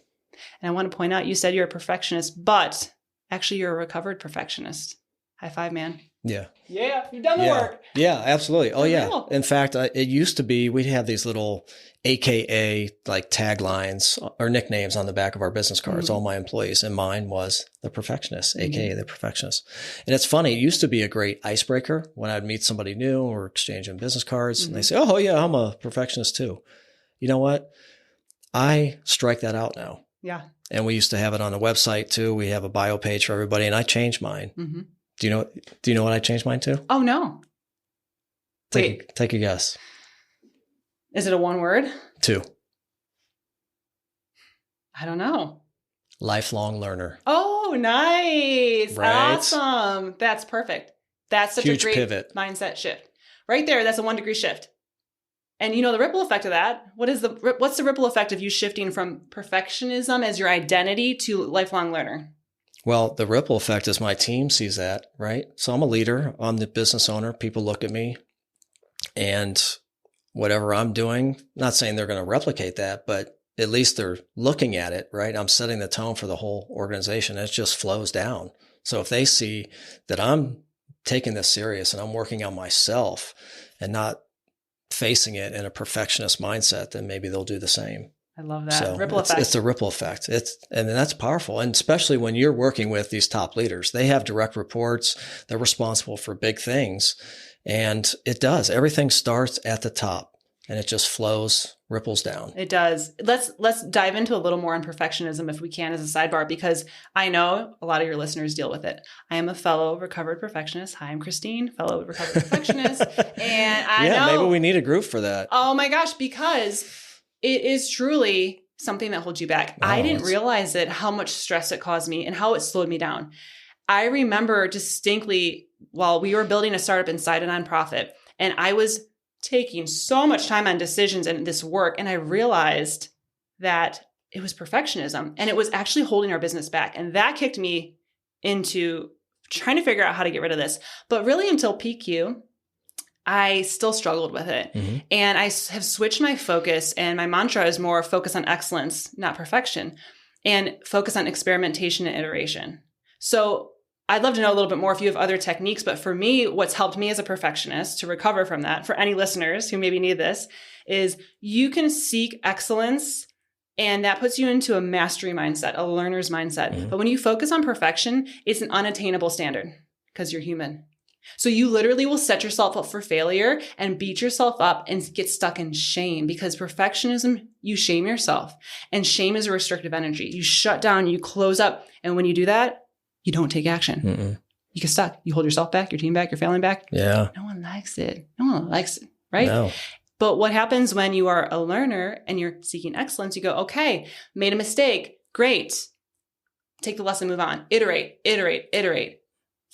And I want to point out, you said you're a perfectionist, but actually you're a recovered perfectionist. High five, man. Yeah. Yeah. You've done the work. Yeah, absolutely. Oh, yeah. Real. In fact, it used to be, we'd have these little AKA like taglines or nicknames on the back of our business cards, all my employees. And mine was the perfectionist, AKA the perfectionist. And it's funny. It used to be a great icebreaker when I'd meet somebody new or exchanging business cards and they say, oh yeah, I'm a perfectionist too. You know what? I strike that out now. Yeah. And we used to have it on the website too. We have a bio page for everybody and I changed mine. Mm-hmm. Do you know what I changed mine to? Oh, no. Take a guess. Is it a one word? 2. I don't know. Lifelong learner. Oh, nice. Right? Awesome. That's perfect. That's such Huge a great pivot. mindset shift. Right there, that's a 1 degree shift. And you know the ripple effect of that. What's the ripple effect of you shifting from perfectionism as your identity to lifelong learner? Well, the ripple effect is my team sees that, right? So I'm a leader. I'm the business owner. People look at me and whatever I'm doing, not saying they're going to replicate that, but at least they're looking at it, right? I'm setting the tone for the whole organization. It just flows down. So if they see that I'm taking this serious and I'm working on myself and not facing it in a perfectionist mindset, then maybe they'll do the same. I love that. So Ripple effect. It's a ripple effect. And that's powerful. And especially when you're working with these top leaders, they have direct reports. They're responsible for big things. And it does. Everything starts at the top and it just flows, ripples down. It does. Let's dive into a little more on perfectionism if we can as a sidebar, because I know a lot of your listeners deal with it. I am a fellow recovered perfectionist. Hi, I'm Christine, fellow recovered perfectionist. And I know. Maybe we need a group for that. Oh my gosh, because it is truly something that holds you back. I didn't realize it, how much stress it caused me and how it slowed me down. I remember distinctly while we were building a startup inside a nonprofit, and I was taking so much time on decisions and this work, and I realized that it was perfectionism and it was actually holding our business back. And that kicked me into trying to figure out how to get rid of this. But really until PQ, I still struggled with it. Mm-hmm. And I have switched my focus, and my mantra is more focus on excellence, not perfection, and focus on experimentation and iteration. So I'd love to know a little bit more if you have other techniques, but for me, what's helped me as a perfectionist to recover from that, for any listeners who maybe need this, is you can seek excellence, and that puts you into a mastery mindset, a learner's mindset. Mm-hmm. But when you focus on perfection, it's an unattainable standard because you're human. So you literally will set yourself up for failure and beat yourself up and get stuck in shame, because perfectionism, you shame yourself. And shame is a restrictive energy. You shut down, you close up. And when you do that, you don't take action. Mm-mm. You get stuck. You hold yourself back, your team back, your family back. Yeah. No one likes it. No one likes it, right? No. But what happens when you are a learner and you're seeking excellence? You go, okay, made a mistake. Great. Take the lesson, move on. Iterate, iterate, iterate.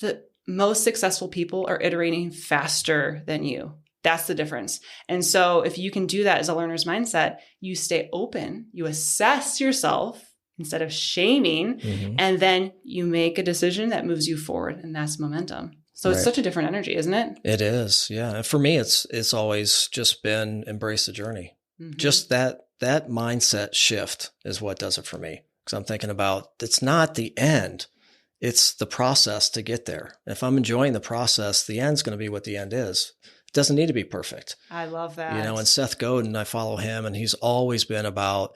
The most successful people are iterating faster than you. That's the difference. And so if you can do that as a learner's mindset, you stay open, you assess yourself instead of shaming, mm-hmm. and then you make a decision that moves you forward, and that's momentum. So It's such a different energy, isn't it? It is, yeah. And for me, it's always just been embrace the journey. Mm-hmm. Just that mindset shift is what does it for me. Because I'm thinking about, it's not the end. It's the process to get there. If I'm enjoying the process, the end's going to be what the end is. It doesn't need to be perfect. I love that. And Seth Godin, I follow him, and he's always been about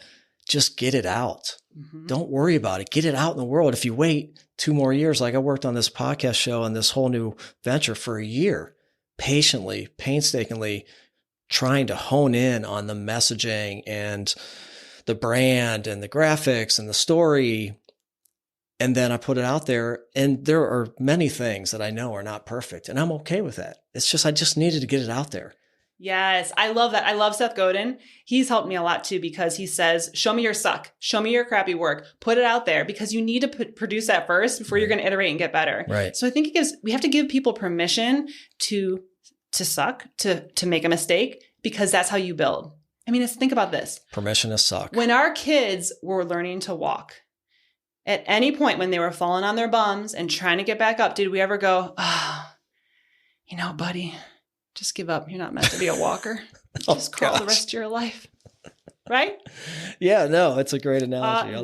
just get it out. Mm-hmm. Don't worry about it. Get it out in the world. If you wait 2 more years, like I worked on this podcast show and this whole new venture for a year, patiently, painstakingly trying to hone in on the messaging and the brand and the graphics and the story. And then I put it out there, and there are many things that I know are not perfect, and I'm okay with that. It's just, I just needed to get it out there. Yes, I love that. I love Seth Godin. He's helped me a lot too, because he says, show me your suck, show me your crappy work, put it out there, because you need to produce that first before you're going to iterate and get better. Right. So I think we have to give people permission to suck, to make a mistake, because that's how you build. I mean, think about this. Permission to suck. When our kids were learning to walk, at any point when they were falling on their bums and trying to get back up, did we ever go, buddy, just give up. You're not meant to be a walker. Just crawl the rest of your life. Right? Yeah, no, it's a great analogy.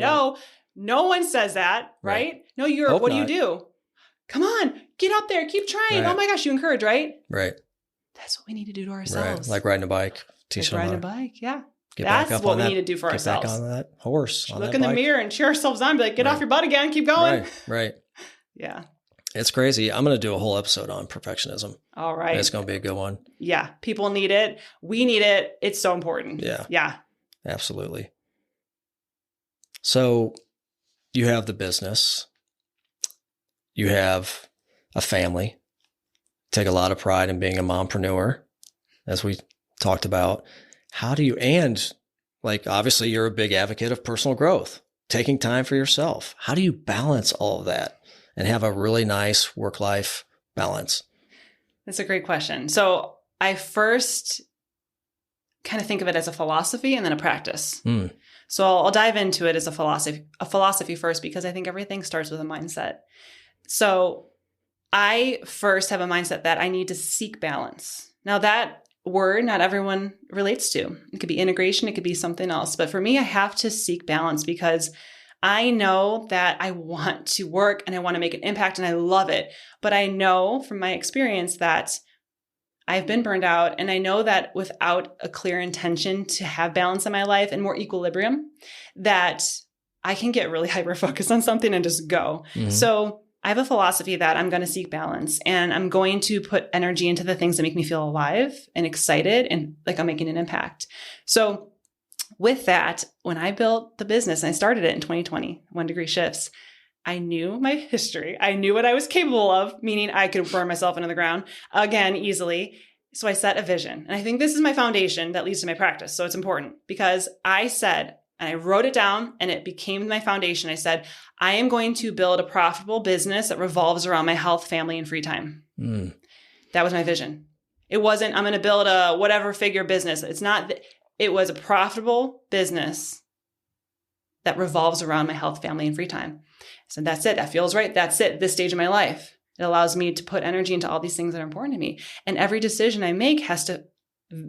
No one says that, right? No, what do you do? Come on, get up there, keep trying. Right. Oh my gosh, you encourage, right? Right. That's what we need to do to ourselves. Right. Like riding a bike. Riding a bike, yeah. That's what we need to do for ourselves. Get back on that horse. Look in the mirror and cheer ourselves on. Be like, get off your butt again. Keep going. Right. Yeah. It's crazy. I'm going to do a whole episode on perfectionism. All right. It's going to be a good one. Yeah. People need it. We need it. It's so important. Yeah. Yeah. Absolutely. So you have the business. You have a family. Take a lot of pride in being a mompreneur, as we talked about. How do you, and like, obviously you're a big advocate of personal growth, taking time for yourself. How do you balance all of that and have a really nice work-life balance? That's a great question. So I first kind of think of it as a philosophy and then a practice. So I'll dive into it as a philosophy first, because I think everything starts with a mindset. So I first have a mindset that I need to seek balance. Now that word, not everyone relates to. It could be integration. It could be something else. But for me, I have to seek balance, because I know that I want to work and I want to make an impact and I love it. But I know from my experience that I've been burned out, and I know that without a clear intention to have balance in my life and more equilibrium, that I can get really hyper-focused on something and just go. Mm-hmm. So I have a philosophy that I'm going to seek balance, and I'm going to put energy into the things that make me feel alive and excited and like I'm making an impact. So with that, when I built the business and I started it in 2020, 1 Degree Shifts, I knew my history. I knew what I was capable of, meaning I could burn myself into the ground again easily. So I set a vision. And I think this is my foundation that leads to my practice. So it's important, because I said, and I wrote it down and it became my foundation. I said, I am going to build a profitable business that revolves around my health, family, and free time. That was my vision. It wasn't, I'm going to build a whatever figure business. It's not, it was a profitable business that revolves around my health, family, and free time. So that's it. That feels right. That's it. This stage of my life. It allows me to put energy into all these things that are important to me. And every decision I make has to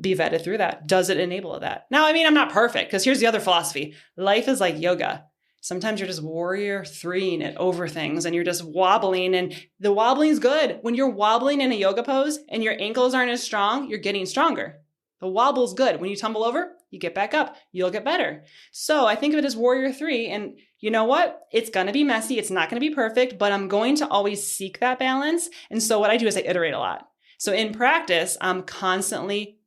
be vetted through that. Does it enable that? Now, I mean, I'm not perfect, because here's the other philosophy. Life is like yoga. Sometimes you're just warrior 3ing it over things and you're just wobbling, and the wobbling is good. When you're wobbling in a yoga pose and your ankles aren't as strong, you're getting stronger. The wobble is good. When you tumble over, you get back up, you'll get better. So I think of it as warrior 3. And you know what? It's going to be messy. It's not going to be perfect, but I'm going to always seek that balance. And so what I do is I iterate a lot. So in practice, I'm constantly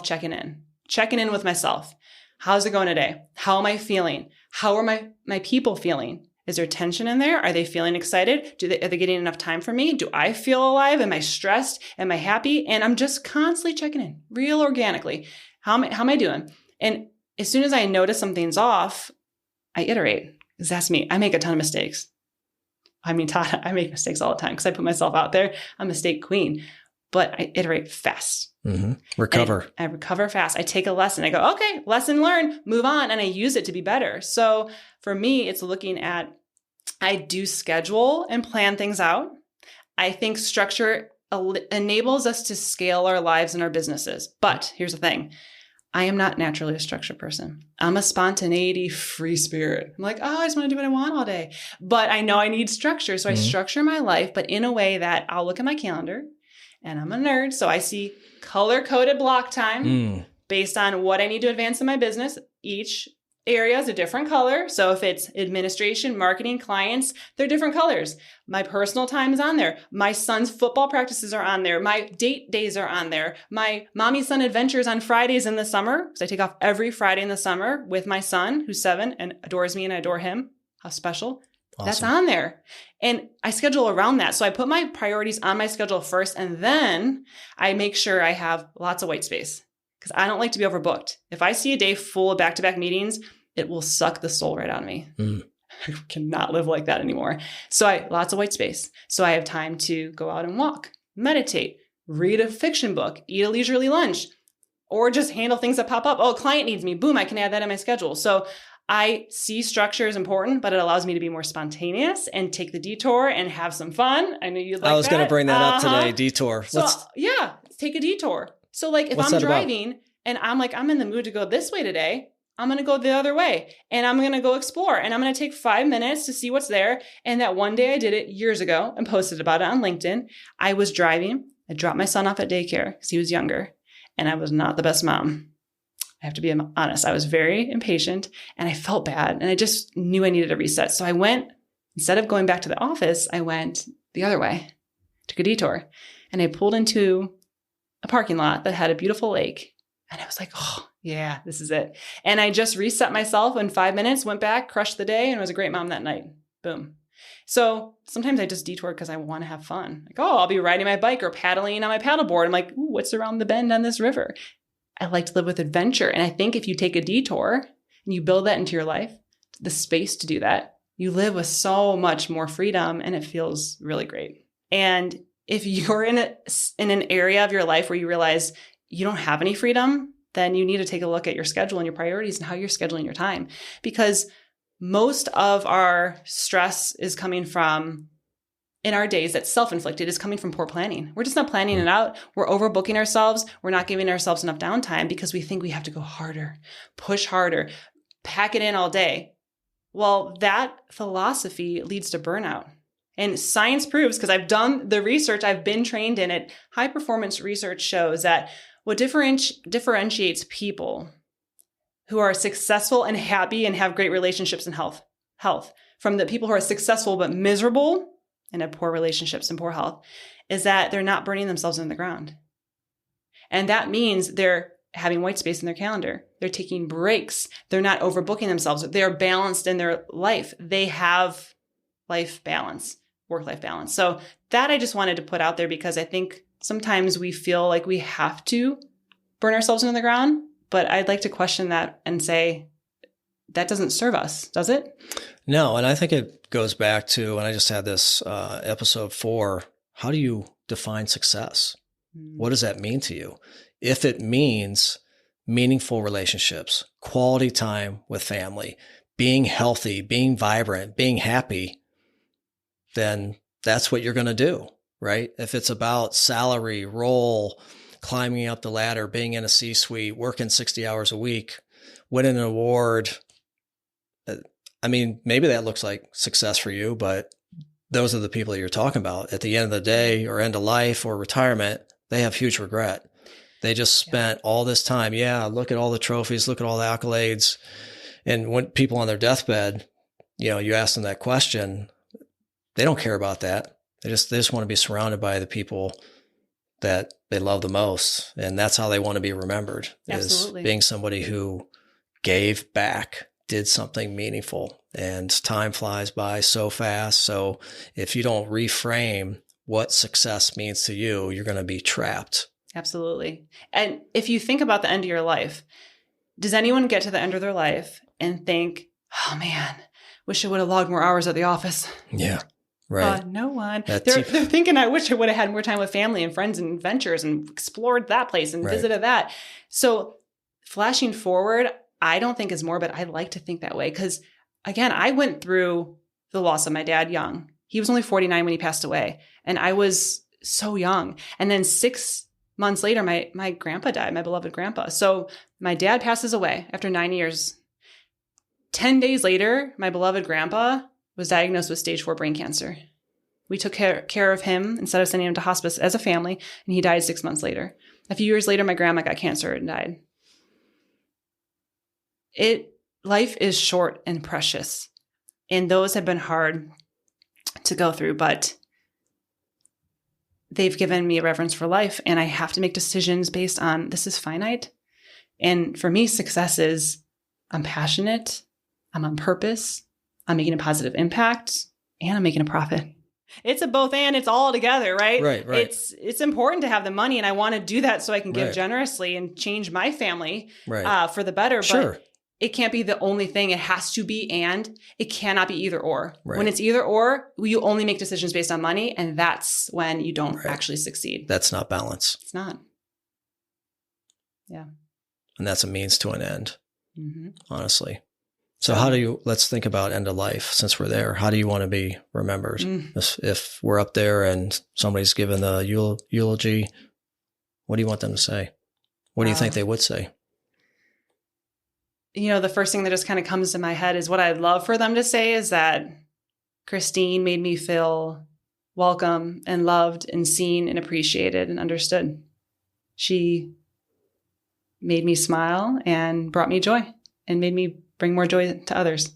checking in with myself. How's it going today? How am I feeling? How are my people feeling? Is there tension in there? Are they feeling excited? Are they getting enough time for me? Do I feel alive? Am I stressed? Am I happy? And I'm just constantly checking in, real organically. How am I doing? And as soon as I notice something's off, I iterate. Because that's me. I make a ton of mistakes. I mean, Todd, I make mistakes all the time because I put myself out there. I'm a mistake queen. But I iterate fast. Mm-hmm. Recover. I recover fast. I take a lesson. I go, okay, lesson learned, move on. And I use it to be better. So for me, it's looking at, I do schedule and plan things out. I think structure enables us to scale our lives and our businesses. But here's the thing. I am not naturally a structured person. I'm a spontaneity free spirit. I'm like, I just want to do what I want all day. But I know I need structure. So I structure my life, but in a way that I'll look at my calendar. And I'm a nerd, so I see color-coded block time based on what I need to advance in my business. Each area is a different color. So if it's administration, marketing, clients, they're different colors. My personal time is on there. My son's football practices are on there. My date days are on there. My mommy-son adventures on Fridays in the summer, because I take off every Friday in the summer with my son, who's 7 and adores me and I adore him. How special. That's on there. And I schedule around that. So I put my priorities on my schedule first, and then I make sure I have lots of white space because I don't like to be overbooked. If I see a day full of back-to-back meetings, it will suck the soul right out of me. I cannot live like that anymore. So lots of white space. So I have time to go out and walk, meditate, read a fiction book, eat a leisurely lunch, or just handle things that pop up. Oh, a client needs me. Boom, I can add that in my schedule. So I see structure is important, but it allows me to be more spontaneous and take the detour and have some fun. I know you'd like that. I was going to bring that up today, detour. So take a detour. So like if I'm driving and I'm like, I'm in the mood to go this way today, I'm going to go the other way and I'm going to go explore and I'm going to take 5 minutes to see what's there. And that one day I did it years ago and posted about it on LinkedIn. I was driving. I dropped my son off at daycare because he was younger and I was not the best mom. I have to be honest. I was very impatient and I felt bad and I just knew I needed a reset. So I went, instead of going back to the office, I went the other way, took a detour, and I pulled into a parking lot that had a beautiful lake. And I was like, oh yeah, this is it. And I just reset myself in 5 minutes, went back, crushed the day, and was a great mom that night. Boom. So sometimes I just detour because I want to have fun. Like, oh, I'll be riding my bike or paddling on my paddleboard. I'm like, ooh, what's around the bend on this river? I like to live with adventure. And I think if you take a detour and you build that into your life, the space to do that, you live with so much more freedom and it feels really great. And if you're in an area of your life where you realize you don't have any freedom, then you need to take a look at your schedule and your priorities and how you're scheduling your time. Because most of our stress is coming from, in our days, that's self-inflicted, is coming from poor planning. We're just not planning it out. We're overbooking ourselves. We're not giving ourselves enough downtime because we think we have to go harder, push harder, pack it in all day. Well, that philosophy leads to burnout. And science proves, because I've done the research, I've been trained in it, high performance research shows that what differentiates people who are successful and happy and have great relationships and health from the people who are successful but miserable and have poor relationships and poor health is that they're not burning themselves in the ground. And that means they're having white space in their calendar. They're taking breaks. They're not overbooking themselves. They're balanced in their life. They have life balance, work-life balance. So that I just wanted to put out there because I think sometimes we feel like we have to burn ourselves into the ground, but I'd like to question that and say, that doesn't serve us, does it? No. And I think it goes back to, and I just had this episode 4, how do you define success? What does that mean to you? If it means meaningful relationships, quality time with family, being healthy, being vibrant, being happy, then that's what you're going to do, right? If it's about salary, role, climbing up the ladder, being in a C-suite, working 60 hours a week, winning an award, I mean, maybe that looks like success for you, but those are the people that you're talking about. At the end of the day or end of life or retirement, they have huge regret. They just spent all this time. Yeah, look at all the trophies, look at all the accolades. And when people on their deathbed, you ask them that question, they don't care about that. They just want to be surrounded by the people that they love the most. And that's how they want to be remembered. Absolutely. Is being somebody who gave back, did something meaningful, and time flies by so fast. So if you don't reframe what success means to you, you're going to be trapped. Absolutely. And if you think about the end of your life, does anyone get to the end of their life and think, oh man, wish I would have logged more hours at the office? Yeah. Right. No one. They're thinking, I wish I would have had more time with family and friends and adventures and explored that place and visited that. So flashing forward, I don't think is more, but I like to think that way. Because again, I went through the loss of my dad young. He was only 49 when he passed away. And I was so young. And then 6 months later, my grandpa died, my beloved grandpa. So my dad passes away after 9 years. 10 days later, my beloved grandpa was diagnosed with stage 4 brain cancer. We took care of him instead of sending him to hospice as a family, and he died 6 months later. A few years later, my grandma got cancer and died. Life is short and precious, and those have been hard to go through, but they've given me a reverence for life, and I have to make decisions based on this is finite. And for me, success is I'm passionate, I'm on purpose, I'm making a positive impact, and I'm making a profit. It's a both and, it's all together, right? Right. It's important to have the money, and I want to do that so I can give Right. generously and change my family Right. for the better. Sure. But it can't be the only thing. It has to be, and it cannot be either or. Right. When it's either or, you only make decisions based on money, and that's when you don't actually succeed. That's not balance. It's not. Yeah. And that's a means to an end, honestly. So let's think about end of life since we're there. How do you want to be remembered? If we're up there and somebody's given the eulogy, what do you want them to say? What do you think they would say? The first thing that just kind of comes to my head is what I'd love for them to say is that Christine made me feel welcome and loved and seen and appreciated and understood. She made me smile and brought me joy and made me bring more joy to others.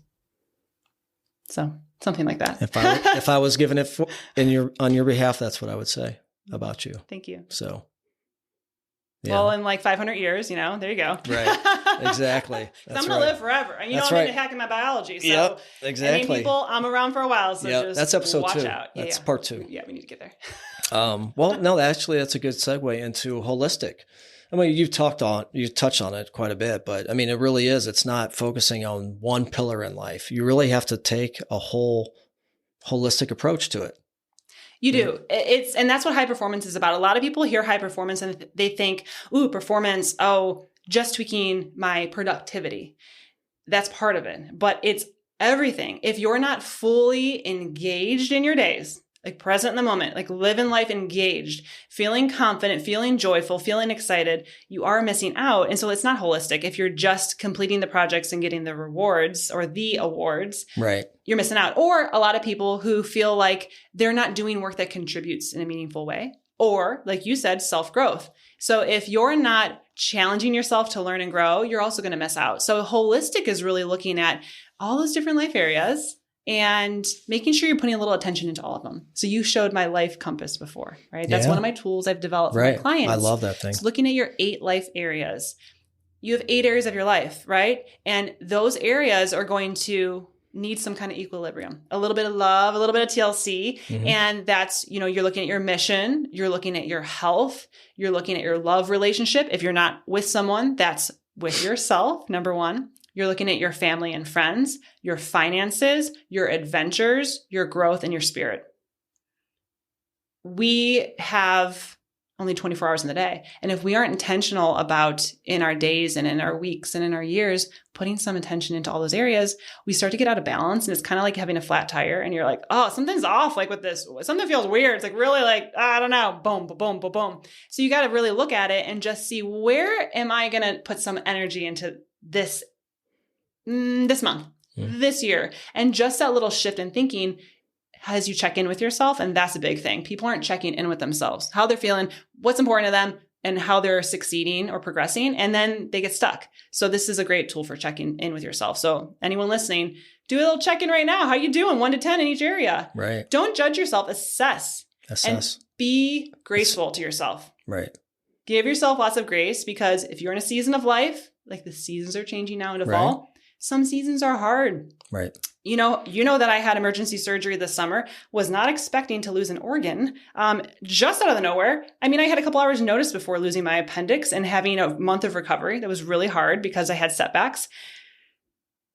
So something like that. If I was given it on your behalf, that's what I would say about you. Thank you. So, yeah. Well, in like 500 years, there you go. Right. Exactly. I'm going to live forever. And I'm into hacking my biology. So yep, exactly. People, I'm around for a while. So just that's episode watch 2. out. That's part 2. Yeah, we need to get there. Well, no, actually that's a good segue into holistic. I mean, you touched on it quite a bit, but I mean, it really is. It's not focusing on one pillar in life. You really have to take a whole holistic approach to it. You do. And that's what high performance is about. A lot of people hear high performance and they think, ooh, performance, just tweaking my productivity. That's part of it, but it's everything. If you're not fully engaged in your days, like present in the moment, like living life engaged, feeling confident, feeling joyful, feeling excited, you are missing out. And so it's not holistic. If you're just completing the projects and getting the rewards or the awards, right, you're missing out. Or a lot of people who feel like they're not doing work that contributes in a meaningful way. Or like you said, self-growth. So if you're not challenging yourself to learn and grow, you're also going to miss out. So holistic is really looking at all those different life areas and making sure you're putting a little attention into all of them. So you showed my life compass before, right? That's one of my tools I've developed for my clients. I love that thing. It's looking at your 8 life areas. You have 8 areas of your life, right? And those areas are going to need some kind of equilibrium, a little bit of love, a little bit of TLC. And that's, you're looking at your mission, you're looking at your health, you're looking at your love relationship. If you're not with someone, that's with yourself, number 1. You're looking at your family and friends, your finances, your adventures, your growth, and your spirit. We have only 24 hours in the day. And if we aren't intentional about in our days and in our weeks and in our years, putting some attention into all those areas, we start to get out of balance. And it's kind of like having a flat tire and you're like, oh, something's off. Like with this, something feels weird. It's like really like, I don't know, boom, boom, boom, boom. So you got to really look at it and just see, where am I going to put some energy into this month, this year? And just that little shift in thinking has you check in with yourself. And that's a big thing. People aren't checking in with themselves, how they're feeling, what's important to them, and how they're succeeding or progressing. And then they get stuck. So this is a great tool for checking in with yourself. So anyone listening, do a little check-in right now. How you doing? 1 to 10 in each area. Right. Don't judge yourself. Assess. And be graceful to yourself. Right. Give yourself lots of grace, because if you're in a season of life, like the seasons are changing now into fall, some seasons are hard. Right. You know that I had emergency surgery this summer, was not expecting to lose an organ, just out of the nowhere. I mean, I had a couple hours notice before losing my appendix and having a month of recovery. That was really hard because I had setbacks.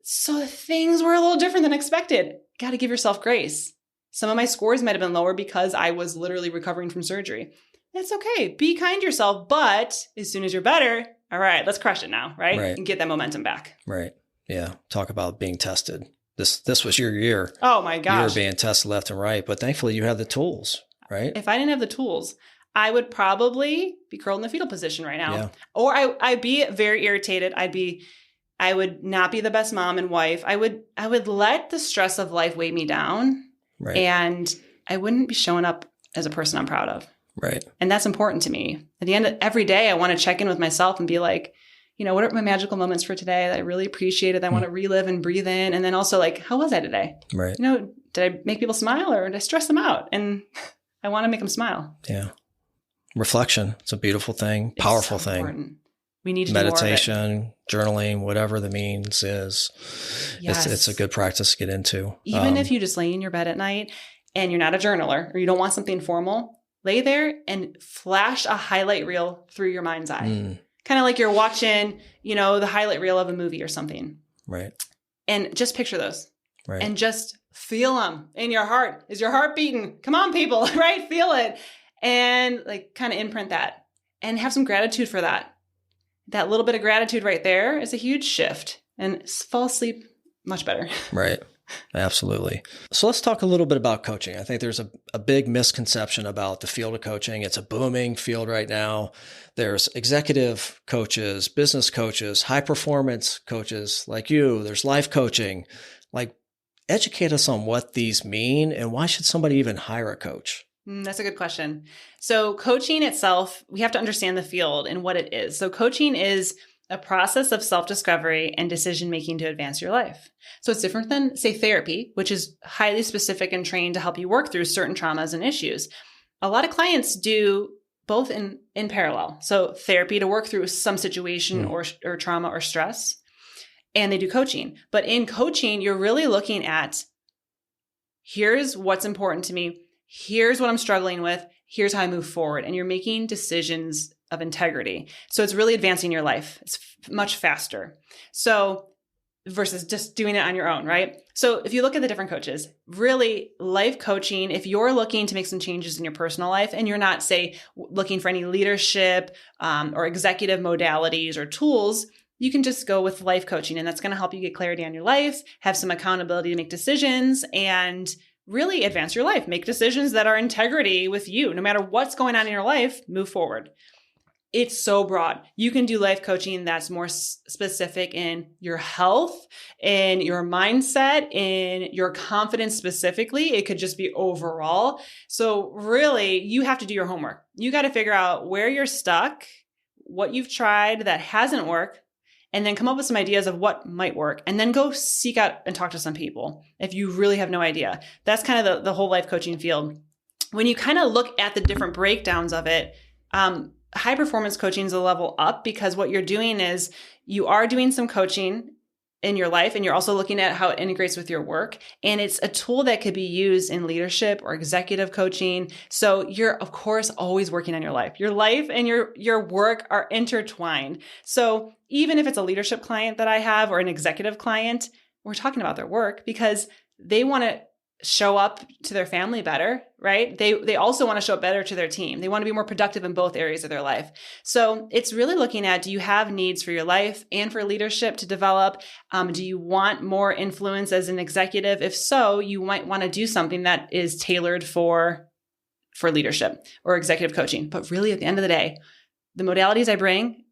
So things were a little different than expected. Got to give yourself grace. Some of my scores might have been lower because I was literally recovering from surgery. That's okay. Be kind to yourself. But as soon as you're better, all right, let's crush it now, right? And get that momentum back. Right. Yeah. Talk about being tested. This was your year. Oh my gosh. You were being tested left and right, but thankfully you had the tools, right? If I didn't have the tools, I would probably be curled in the fetal position right now. Yeah. Or I'd be very irritated. I would not be the best mom and wife. I would let the stress of life weigh me down. Right. And I wouldn't be showing up as a person I'm proud of. Right. And that's important to me. At the end of every day, I want to check in with myself and be like, what are my magical moments for today that I really appreciated? I want to relive and breathe in. And then also like, how was I today? Right. Did I make people smile or did I stress them out? And I want to make them smile. Yeah. Reflection. It's a beautiful thing, powerful thing. Important. We need to do more of it. Meditation, journaling, whatever the means is. Yes. It's a good practice to get into. Even if you just lay in your bed at night and you're not a journaler or you don't want something formal, lay there and flash a highlight reel through your mind's eye. Kind of like you're watching, the highlight reel of a movie or something. Right. And just picture those. Right. And just feel them in your heart. Is your heart beating? Come on, people, right? Feel it. And like kind of imprint that and have some gratitude for that. That little bit of gratitude right there is a huge shift, and fall asleep much better. Right. Absolutely. So let's talk a little bit about coaching. I think there's a big misconception about the field of coaching. It's a booming field right now. There's executive coaches, business coaches, high performance coaches like you. There's life coaching. Like, educate us on what these mean and why should somebody even hire a coach? That's a good question. So coaching itself, we have to understand the field and what it is. So coaching is a process of self-discovery and decision-making to advance your life. So it's different than, say, therapy, which is highly specific and trained to help you work through certain traumas and issues. A lot of clients do both in parallel. So therapy to work through some situation or trauma or stress, and they do coaching. But in coaching, you're really looking at, here's what's important to me. Here's what I'm struggling with. Here's how I move forward. And you're making decisions of integrity. So it's really advancing your life. It's much faster. So versus just doing it on your own, right? So if you look at the different coaches, really life coaching, if you're looking to make some changes in your personal life and you're not, say, looking for any leadership or executive modalities or tools, you can just go with life coaching. And that's going to help you get clarity on your life, have some accountability to make decisions, and really advance your life. Make decisions that are integrity with you. No matter what's going on in your life, move forward. It's so broad. You can do life coaching that's more specific in your health, in your mindset, in your confidence specifically. It could just be overall. So really, you have to do your homework. You got to figure out where you're stuck, what you've tried that hasn't worked, and then come up with some ideas of what might work, and then go seek out and talk to some people if you really have no idea. That's kind of the whole life coaching field. When you kind of look at the different breakdowns of it, high performance coaching is a level up, because what you're doing is you are doing some coaching in your life, and you're also looking at how it integrates with your work. And it's a tool that could be used in leadership or executive coaching. So you're, of course, always working on your life. Your life and your work are intertwined. So even if it's a leadership client that I have or an executive client, we're talking about their work because they want to show up to their family better, right? They also want to show up better to their team. They want to be more productive in both areas of their life. So it's really looking at, do you have needs for your life and for leadership to develop? Do you want more influence as an executive? If so, you might want to do something that is tailored for leadership or executive coaching. But really, at the end of the day, the modalities I bring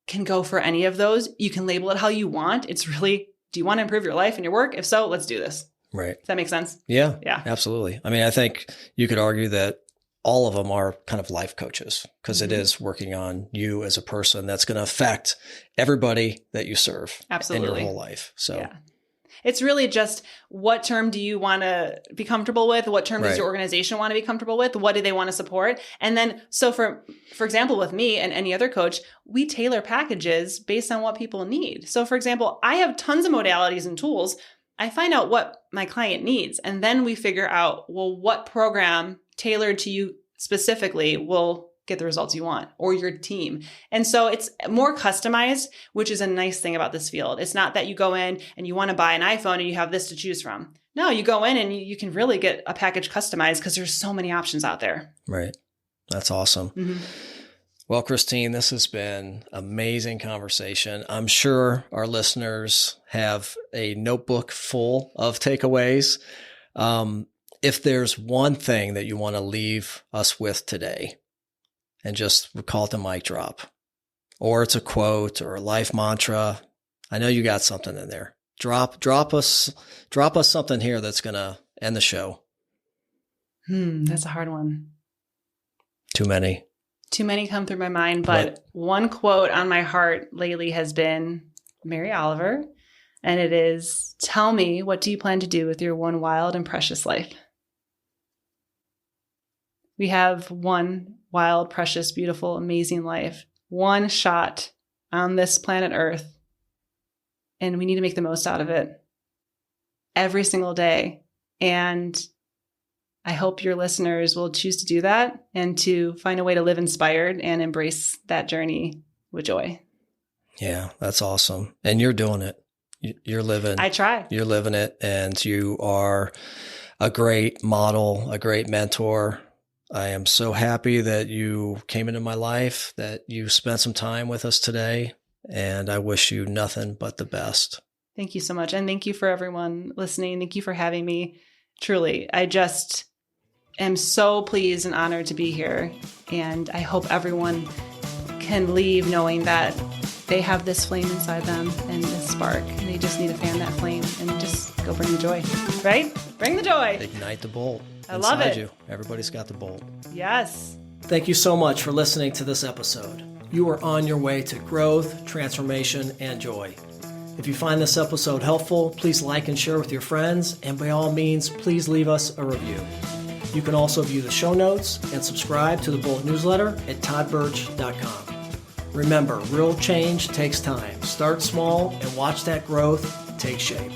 can go for any of those. You can label it how you want. It's really, do you want to improve your life and your work? If so, let's do this. Right. Does that make sense? Yeah. Yeah. Absolutely. I mean, I think you could argue that all of them are kind of life coaches because it is working on you as a person that's going to affect everybody that you serve in your whole life. So yeah. It's really just, what term do you want to be comfortable with? What term does your organization want to be comfortable with? What do they want to support? And then, so for example, with me and any other coach, we tailor packages based on what people need. So for example, I have tons of modalities and tools. I find out what my client needs, and then we figure out, well, what program tailored to you specifically will get the results you want, or your team. And so it's more customized, which is a nice thing about this field. It's not that you go in and you want to buy an iPhone and you have this to choose from. No, you go in and you can really get a package customized because there's so many options out there. Right. That's awesome. Mm-hmm. Well, Christine, this has been amazing conversation. I'm sure our listeners have a notebook full of takeaways. If there's one thing that you want to leave us with today, and just call it the mic drop, or it's a quote or a life mantra, I know you got something in there. Drop us something here that's going to end the show. That's a hard one. Too many come through my mind, but one quote on my heart lately has been Mary Oliver, and it is, "Tell me, what do you plan to do with your one wild and precious life?" We have one wild, precious, beautiful, amazing life, one shot on this planet Earth, and we need to make the most out of it every single day. And I hope your listeners will choose to do that and to find a way to live inspired and embrace that journey with joy. Yeah, that's awesome. And you're doing it. You're living. I try. You're living it. And you are a great model, a great mentor. I am so happy that you came into my life, that you spent some time with us today. And I wish you nothing but the best. Thank you so much. And thank you for everyone listening. Thank you for having me. Truly, I just am so pleased and honored to be here. And I hope everyone can leave knowing that they have this flame inside them and this spark, and they just need to fan that flame and just go bring the joy, right? Bring the joy. Ignite the bolt. I love it. You. Everybody's got the bolt. Yes. Thank you so much for listening to this episode. You are on your way to growth, transformation, and joy. If you find this episode helpful, please like and share with your friends, and by all means, please leave us a review. You can also view the show notes and subscribe to the Bolt newsletter at toddbirch.com. Remember, real change takes time. Start small and watch that growth take shape.